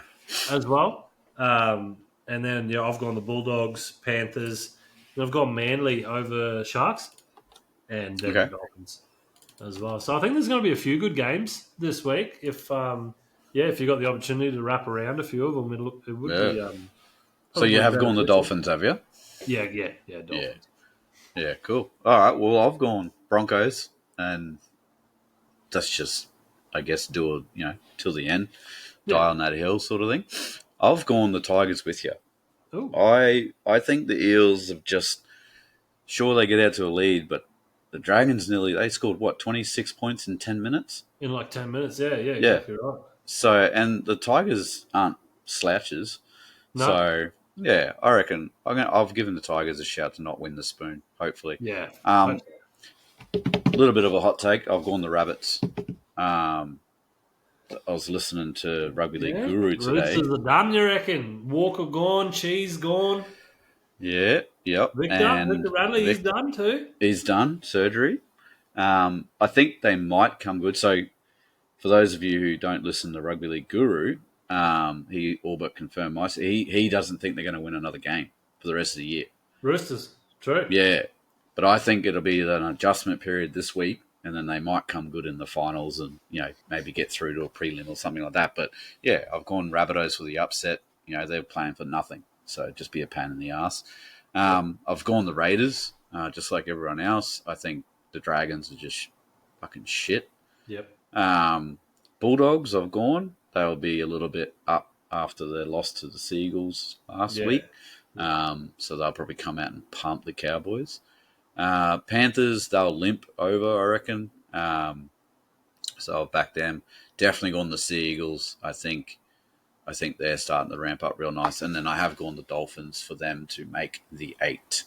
B: as well. And then yeah, I've gone the Bulldogs, Panthers. And I've gone Manly over Sharks and then the
A: Okay.
B: Dolphins as well. So I think there's going to be a few good games this week. If yeah, if you got the opportunity to wrap around a few of them, it would
A: Yeah.
B: be
A: So you
B: probably
A: have gone the
B: beneficial.
A: Dolphins, have you?
B: Yeah,
A: Yeah.
B: Dolphins.
A: Yeah. Cool. All right. Well, I've gone Broncos, and that's just, I guess, do a till the end,
B: Yeah.
A: die on that hill sort of thing. I've gone the Tigers with you.
B: Oh,
A: I think the Eels have just sure they get out to a lead, but the Dragons they scored what 26 points in 10 minutes.
B: in like 10 minutes. Yeah,
A: Yeah.
B: exactly right.
A: So and the Tigers aren't slouches.
B: No,
A: So yeah, I reckon I've given the Tigers a shout to not win the spoon. Hopefully,
B: yeah,
A: a little bit of a hot take. I've gone the Rabbits. Um, I was listening to Rugby League
B: yeah.
A: Guru today.
B: Roosters are done. You reckon? Walker gone, Cheese gone.
A: Yeah, yep,
B: Victor
A: and
B: Radley, he's
A: Vic
B: done too.
A: is done surgery. I think they might come good. So for those of you who don't listen to Rugby League Guru, He all but confirmed he doesn't think they're going to win another game for the rest of the year.
B: Roosters, true.
A: Yeah, but I think it'll be an adjustment period this week, and then they might come good in the finals, and maybe get through to a prelim or something like that. But yeah, I've gone Rabbitohs for the upset. They're playing for nothing, so just be a pain in the ass.
B: Yep.
A: I've gone the Raiders, just like everyone else. I think the Dragons are just fucking shit.
B: Yep.
A: Bulldogs, I've gone. They'll be a little bit up after their loss to the Seagulls last
B: Yeah.
A: week. So they'll probably come out and pump the Cowboys. Panthers, they'll limp over, I reckon. So I'll back them. Definitely gone the Seagulls. I think they're starting to ramp up real nice. And then I have gone the Dolphins for them to make the 8.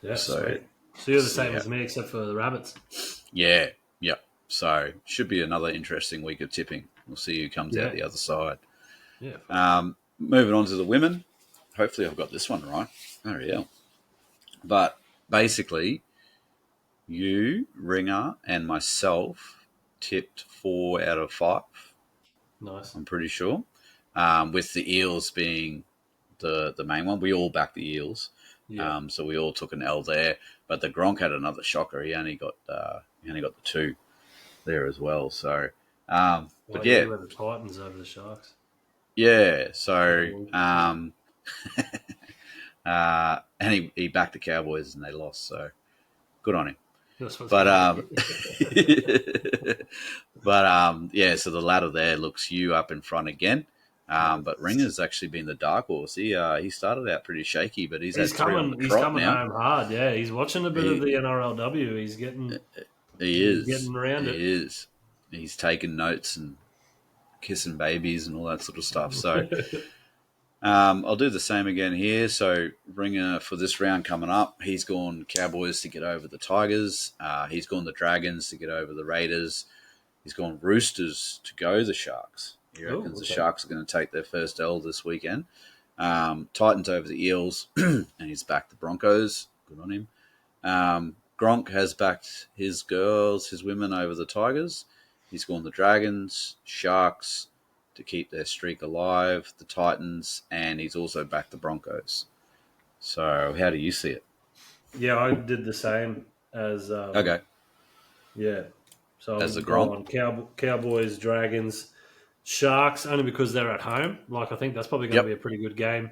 B: Yeah,
A: So,
B: sweet. So you're the same as me, except for the Rabbits.
A: Yeah. So should be another interesting week of tipping. We'll see who comes out the other side.
B: Yeah.
A: Moving on to the women. Hopefully I've got this one right. Oh, yeah. But basically, you, Ringer, and myself tipped 4 out of 5.
B: Nice.
A: I'm pretty sure. With the Eels being the main one. We all backed the Eels.
B: Yeah.
A: So we all took an L there. But the Gronk had another shocker. He only got the 2 there as well. So, but yeah.
B: You were the Titans over the Sharks.
A: Yeah. So, and he backed the Cowboys and they lost. So good on him. But yeah. So the ladder there looks you up in front again. But Ringer's actually been the dark horse. He started out pretty shaky, but he's
B: coming
A: now.
B: home hard. Yeah, he's watching a bit of the NRLW. He's getting around it.
A: He is. He's taking notes and kissing babies and all that sort of stuff. So I'll do the same again here. So Ringer for this round coming up, he's gone Cowboys to get over the Tigers. He's gone the Dragons to get over the Raiders. He's gone Roosters to go the Sharks. He reckons the Sharks are going to take their first L this weekend. Titans over the Eels, and he's backed the Broncos. Good on him. Gronk has backed his women over the Tigers. He's gone the Dragons, Sharks to keep their streak alive, the Titans, and he's also backed the Broncos. So how do you see it?
B: Yeah, I did the same as...
A: okay.
B: Yeah. So
A: as the
B: Gronk. Cowboys, Dragons, Sharks, only because they're at home. Like, I think that's probably going to be a pretty good game,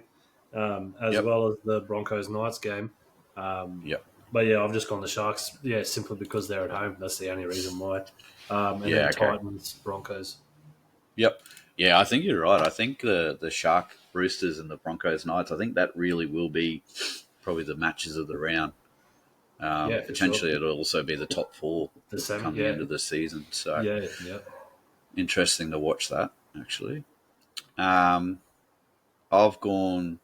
B: as well as the Broncos Knights game. But yeah, I've just gone the Sharks. Yeah, simply because they're at home. That's the only reason why. And then Titans, Broncos.
A: Yep. Yeah, I think you're right. I think the Shark Roosters and the Broncos Knights, I think that really will be probably the matches of the round. Potentially it'll also be the top 4 coming into the season. So interesting to watch that, actually. I've gone,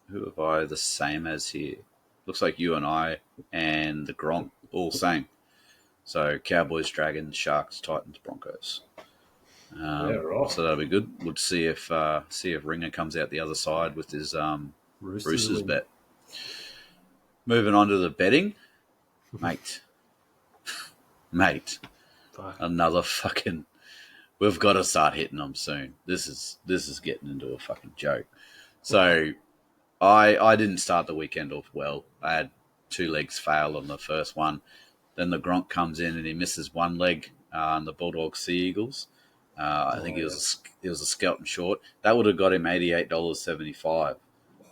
A: who have I the same as here? Looks like you and I and the Gronk all same. So Cowboys, Dragons, Sharks, Titans, Broncos. So that'll be good. We'll see if Ringer comes out the other side with his Roosters bet. Moving on to the betting, mate. Fuck. Another fucking. We've got to start hitting them soon. This is getting into a fucking joke. So, I didn't start the weekend off well. I had 2 legs fail on the first one. Then the Gronk comes in and he misses 1 leg on the Bulldogs Sea Eagles. I think it was a Skelton short. That would have got him $88.75,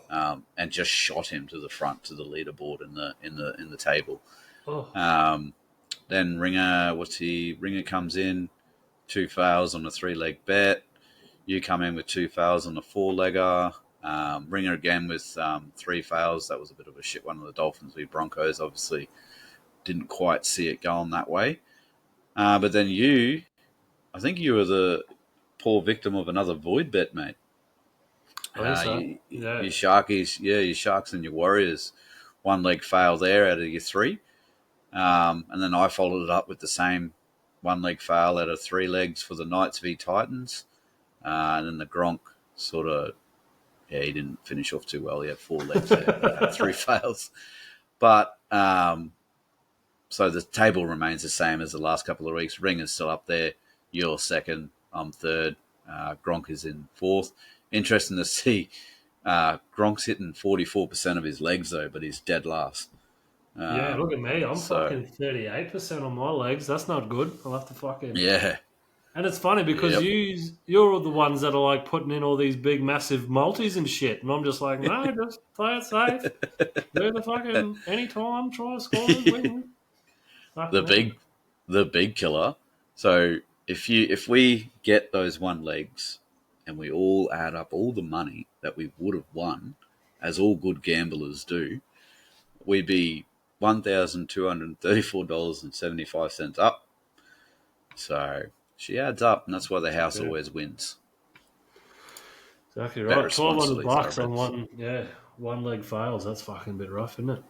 A: and just shot him to the front to the leaderboard in the table. Then Ringer comes in, 2 fails on a 3-leg bet. You come in with 2 fails on a 4-legger. Ringer again with 3 fails. That was a bit of a shit one of the Dolphins v Broncos. Obviously, didn't quite see it going that way. But then I think you were the poor victim of another void bet, mate. Your Sharks and your Warriors, 1 leg fail there out of your 3. And then I followed it up with the same 1 leg fail out of 3 legs for the Knights v Titans. And then the Gronk sort of, he didn't finish off too well. He had 4 legs there, 3 fails. But so the table remains the same as the last couple of weeks. Ringer's still up there. You're second. I'm third. Gronk is in fourth. Interesting to see Gronk's hitting 44% of his legs, though, but he's dead last.
B: Yeah, look at me. I'm
A: So,
B: fucking 38% on my legs. That's not good. I'll have to fucking.
A: yeah.
B: And it's funny because
A: Yep.
B: you're the ones that are like putting in all these big massive multis and shit, and I'm just like, no, just play it safe. Do the fucking anytime try scorers win.
A: the
B: Fucking hell.
A: big the big killer. So if we get those one legs and we all add up all the money that we would have won, as all good gamblers do, we'd be $1,234.75 up. So she adds up, and that's why the house
B: Yeah,
A: always wins.
B: exactly
A: Bet
B: right. 1,200
A: responsibly,
B: bucks on
A: thoroughbreds,
B: one leg fails. That's fucking a bit rough, isn't it?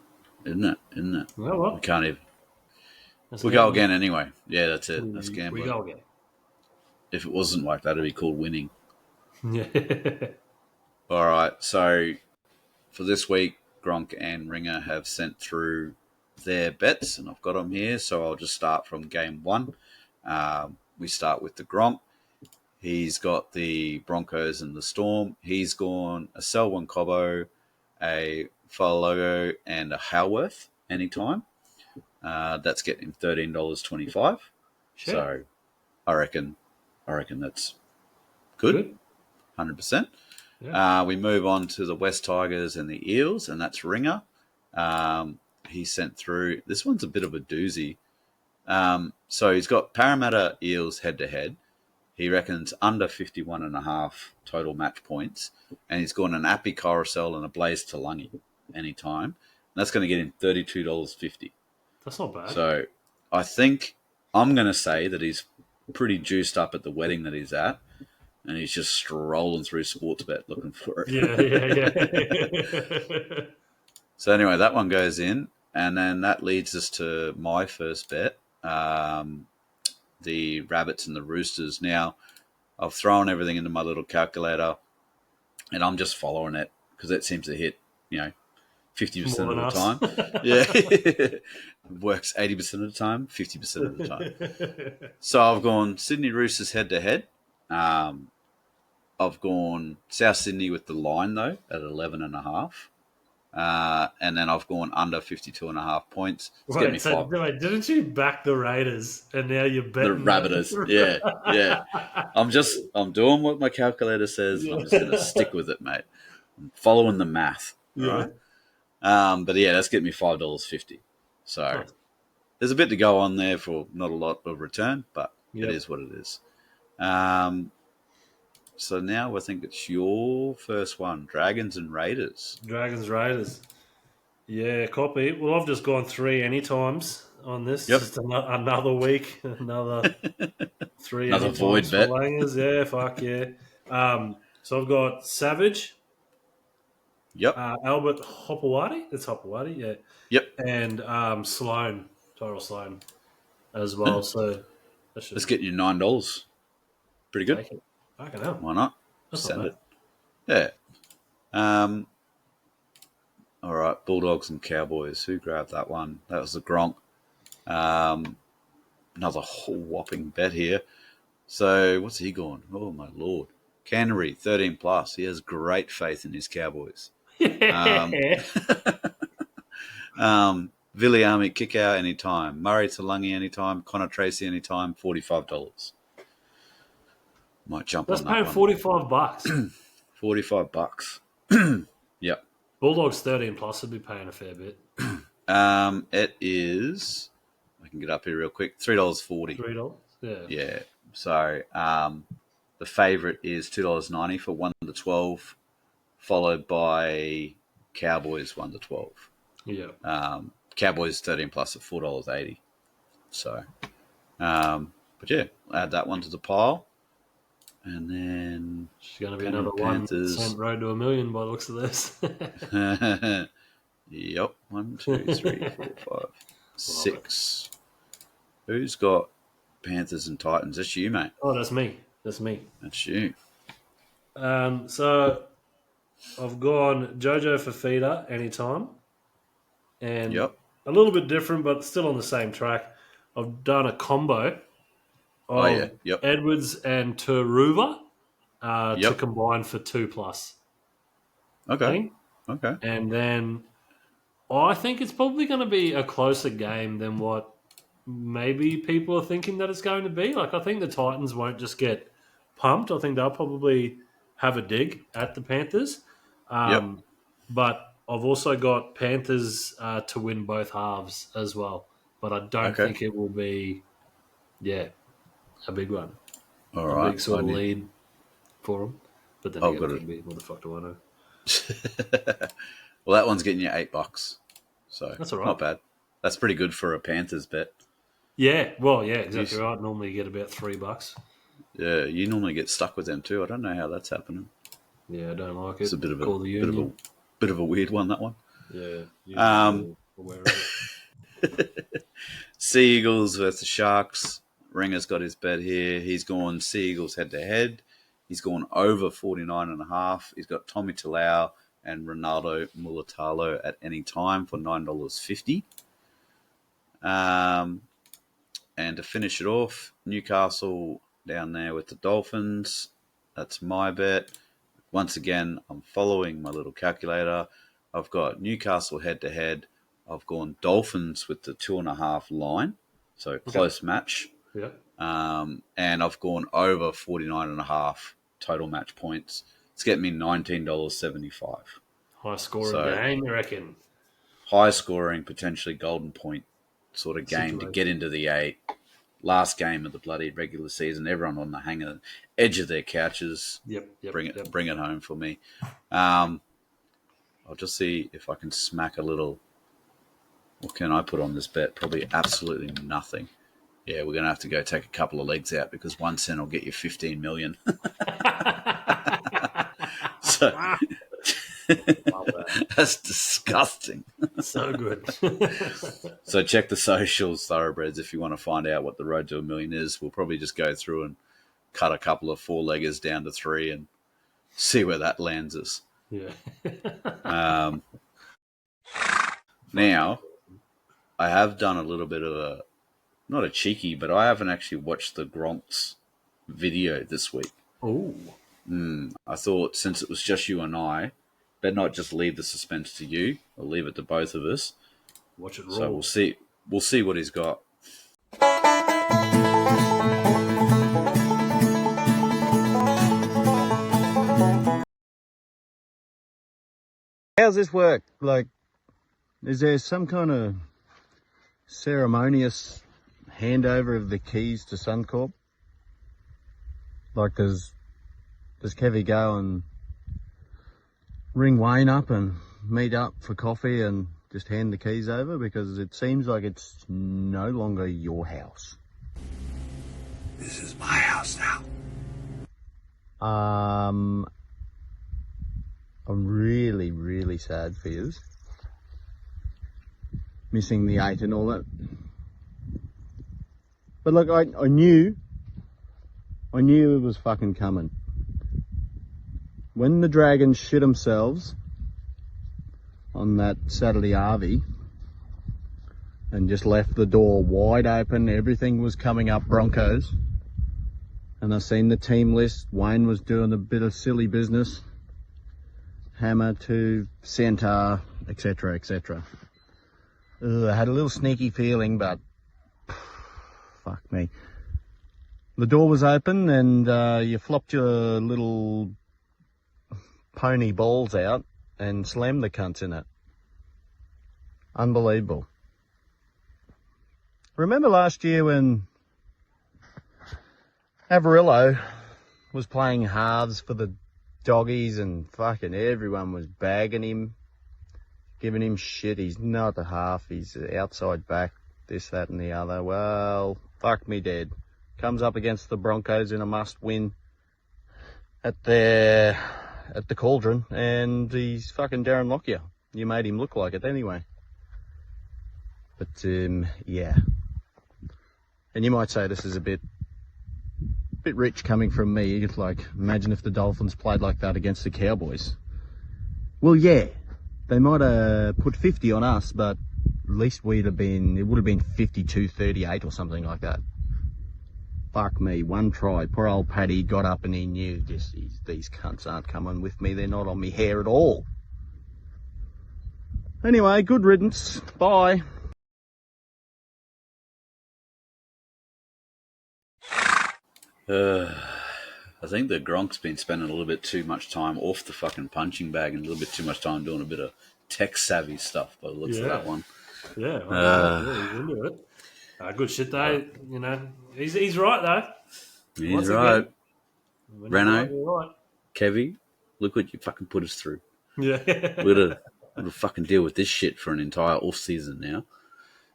A: isn't it? Isn't it?
B: Well,
A: We
B: well,
A: can't even.
B: that's
A: We go
B: gambling.
A: again anyway. Yeah, that's it. That's
B: We
A: gambling.
B: go again.
A: If it wasn't like that, it'd be called winning.
B: Yeah.
A: All right. So for this week, Gronk and Ringer have sent through their bets, and I've got them here. So I'll just start from game one. We start with the Gronk. He's got the Broncos and the Storm. He's gone a Selwyn Cobbo, a Falogo, and a Howarth anytime. That's getting him $13.25.
B: Shit.
A: So I reckon that's good,
B: Good.
A: 100%.
B: Yeah.
A: We move on to the West Tigers and the Eels, and that's Ringer. He sent through. This one's a bit of a doozy. So he's got Parramatta Eels head to head. He reckons under 51.5 total match points, and he's gone an Appy Carousel and a Blaze Talangi anytime. And that's going to get him $32.50.
B: That's not bad.
A: So I think I'm going to say that he's pretty juiced up at the wedding that he's at, and he's just strolling through Sportsbet looking for it.
B: Yeah.
A: So anyway, that one goes in, and then that leads us to my first bet, the Rabbits and the Roosters. Now, I've thrown everything into my little calculator, and I'm just following it because it seems to hit, 50%
B: More
A: of
B: than
A: the
B: us.
A: time. Yeah. Works 80% of the time, 50% of the time. So I've gone Sydney Roosters head to head. I've gone South Sydney with the line, though, at 11.5. And then I've gone under 52.5 points. It's getting me five.
B: Wait, didn't you back the Raiders and now you're
A: The
B: betting
A: Rabbiters. Yeah. I'm doing what my calculator says, and I'm just going to stick with it, mate. I'm following the math. All
B: Yeah.
A: right. But yeah, that's getting me $5.50. So
B: Nice.
A: there's a bit to go on there for not a lot of return, but
B: Yep.
A: it is what it is. So now I think it's your first one, Dragons and Raiders.
B: Dragons Raiders. Yeah, copy. Well, I've just gone 3 anytimes on this.
A: Yep.
B: Just another week, another 3
A: Another void
B: anytimes for
A: bet.
B: Langers. Yeah, fuck yeah. So I've got Savage,
A: Yep.
B: Albert Hopewadi. It's Hopewadi, yeah.
A: Yep.
B: And Sloan, Tyrell Sloan as well. So that should
A: Let's get you $9. Pretty good.
B: take it. Fucking hell.
A: Why not?
B: That's
A: Send
B: not
A: it. Yeah. All right. Bulldogs and Cowboys. Who grabbed that one? That was the Gronk. Another whole whopping bet here. So what's he going? Oh my lord. Canterbury, 13 plus. He has great faith in his Cowboys.
B: bad.
A: Viliami kick out anytime. Murray Talangi anytime. Connor Tracy anytime. $45. Might jump
B: That's
A: on that
B: paying
A: one.
B: $45.
A: $45. Yep.
B: Bulldogs 13 plus would be paying a fair bit.
A: It is. I can get up here real quick. $3.40.
B: $3. Yeah.
A: Yeah. So the favourite is $2.90 for 1 to 12, followed by Cowboys 1 to 12.
B: Yeah.
A: Cowboys 13 plus at $4.80. So, but yeah, add that one to the pile, and then
B: It's going to be
A: Penrith
B: another
A: Panthers.
B: 1% road to $1 million by the looks of this.
A: Yep. 1, 2, 3, 4, 5, 6. Who's got Panthers and Titans? That's you, mate.
B: Oh, that's me. That's me.
A: That's you.
B: So I've gone Jojo Fafita anytime. And
A: Yep.
B: a little bit different, but still on the same track. I've done a combo of
A: Yep.
B: Edwards and Turuva. to
A: Yep.
B: combine for 2+. I
A: Okay.
B: think.
A: Okay.
B: And then I think it's probably going to be a closer game than what maybe people are thinking that it's going to be. Like, I think the Titans won't just get pumped. I think they'll probably have a dig at the Panthers.
A: Yep.
B: But I've also got Panthers to win both halves as well. But I don't
A: Okay.
B: think it will be, a big one.
A: All
B: A
A: right.
B: big sort of lead for them. But then
A: I've
B: again,
A: got
B: it
A: it.
B: could be. What the fuck do I know?
A: Well, that one's getting you $8, so
B: That's all right.
A: not bad. That's pretty good for a Panthers bet.
B: Yeah, well, yeah, exactly
A: You,
B: right. Normally you get about $3.
A: yeah, you normally get stuck with them too. I don't know how that's happening.
B: Yeah, I don't like
A: It's
B: it.
A: a bit of
B: Call the
A: a
B: union.
A: bit of a weird one, that one.
B: Yeah, union's
A: Um,
B: all aware of it.
A: Sea Eagles versus Sharks. Ringer's got his bet here. He's gone Sea Eagles head to head. He's gone over 49.5. He's got Tommy Talau and Ronaldo Mulatalo at any time for $9.50. And to finish it off, Newcastle down there with the Dolphins. That's my bet. Once again, I'm following my little calculator. I've got Newcastle head to head. I've gone Dolphins with the 2.5 line. So close match.
B: Yeah.
A: And I've gone over 49.5 total match points. It's getting me $19.75.
B: High scoring
A: So
B: game, I reckon.
A: high scoring, potentially golden point sort of game to get into the 8. Last game of the bloody regular season. Everyone on the edge of their couches.
B: Yep.
A: Bring it home for me. I'll just see if I can smack a little. What can I put on this bet? Probably absolutely nothing. Yeah, we're going to have to go take a couple of legs out because 1 cent will get you 15 million. So that's disgusting.
B: So good.
A: So check the socials, Thoroughbreds, if you want to find out what the road to $1 million is. We'll probably just go through and cut a couple of 4-leggers down to 3 and see where that lands us.
B: Yeah.
A: Now, I have done a little bit of not a cheeky, but I haven't actually watched the Gronk's video this week.
B: Oh.
A: I thought since it was just you and I, better not just leave the suspense to you. I'll leave it to both of us.
B: Watch it roll.
A: So we'll see. We'll see what he's got.
C: How's this work? Like, is there some kind of ceremonious handover of the keys to Suncorp? Like, does Kevy go and ring Wayne up and meet up for coffee and just hand the keys over? Because it seems like it's no longer your house.
D: This is my house now.
C: I'm really, really sad for you. Missing the 8 and all that. But look, I knew it was fucking coming. When the Dragons shit themselves on that Saturday RV and just left the door wide open, everything was coming up Broncos. And I seen the team list. Wayne was doing a bit of silly business. Hammer to centre, etc., etc. I had a little sneaky feeling, but fuck me. The door was open and you flopped your little pony balls out and slammed the cunts in it. Unbelievable. Remember last year when Avarillo was playing halves for the Doggies and fucking everyone was bagging him, giving him shit. He's not a half, he's outside back, this, that and the other. Well, fuck me dead. Comes up against the Broncos in a must-win at the Cauldron, and he's fucking Darren Lockyer. You made him look like it anyway. But, yeah. And you might say this is a bit rich coming from me. It's like, imagine if the Dolphins played like that against the Cowboys. Well, yeah, they might have put 50 on us, but at least it would have been 52-38 or something like that. fuck me, one try. Poor old Paddy got up and he knew these cunts aren't coming with me. They're not on me hair at all. Anyway, good riddance. Bye.
A: I think the Gronk's been spending a little bit too much time off the fucking punching bag and a little bit too much time doing a bit of tech-savvy stuff by the looks of that one.
B: Yeah, he's into it. Good shit, though. You know, he's right, though.
A: He's right. Renault,
B: right.
A: Kevy, look what you fucking put us through.
B: Yeah.
A: We're to fucking deal with this shit for an entire off-season now.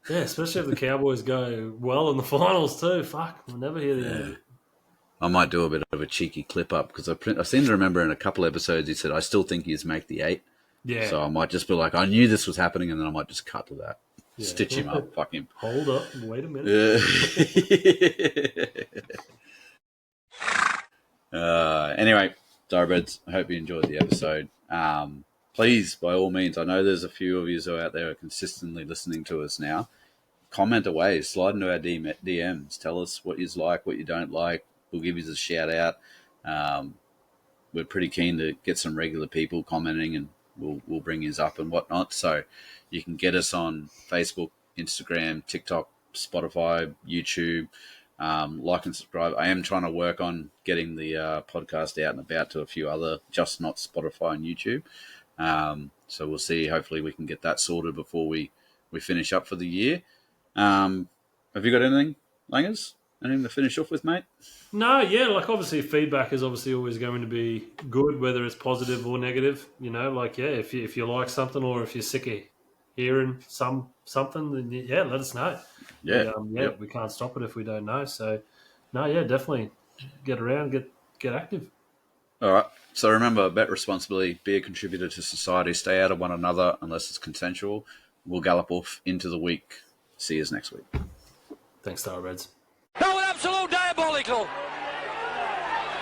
B: Yeah, especially if the Cowboys go well in the finals, too. Fuck, we'll never hear the end of it.
A: I might do a bit of a cheeky clip up because I seem to remember in a couple episodes he said, I still think he's make the 8. Yeah. So I might just be like, I knew this was happening, and then I might just cut to that. Yeah. Stitch him up. Fuck him.
B: Hold up. Wait a minute.
A: Anyway, Thoroughbreds, I hope you enjoyed the episode. Please, by all means, I know there's a few of you who are out there who are consistently listening to us now. Comment away. Slide into our DMs. Tell us what you like, what you don't like. We'll give you a shout out. We're pretty keen to get some regular people commenting, and we'll bring yous up and whatnot. So you can get us on Facebook, Instagram, TikTok, Spotify, YouTube. Like and subscribe. I am trying to work on getting the podcast out and about to a few other, just not Spotify and YouTube. So we'll see. Hopefully we can get that sorted before we finish up for the year. Have you got anything, Langers? Anything to finish off with, mate?
B: No, yeah, like obviously feedback is obviously always going to be good, whether it's positive or negative. You know, like, yeah, if you like something or if you're sick of hearing something, then yeah, let us know.
A: Yeah.
B: Yep. We can't stop it if we don't know. So, no, yeah, definitely get around, get active.
A: All right. So remember, bet responsibly, be a contributor to society, stay out of one another unless it's consensual. We'll gallop off into the week. See you next week.
B: Thanks, Thoroughbreds.
E: That was absolute diabolical.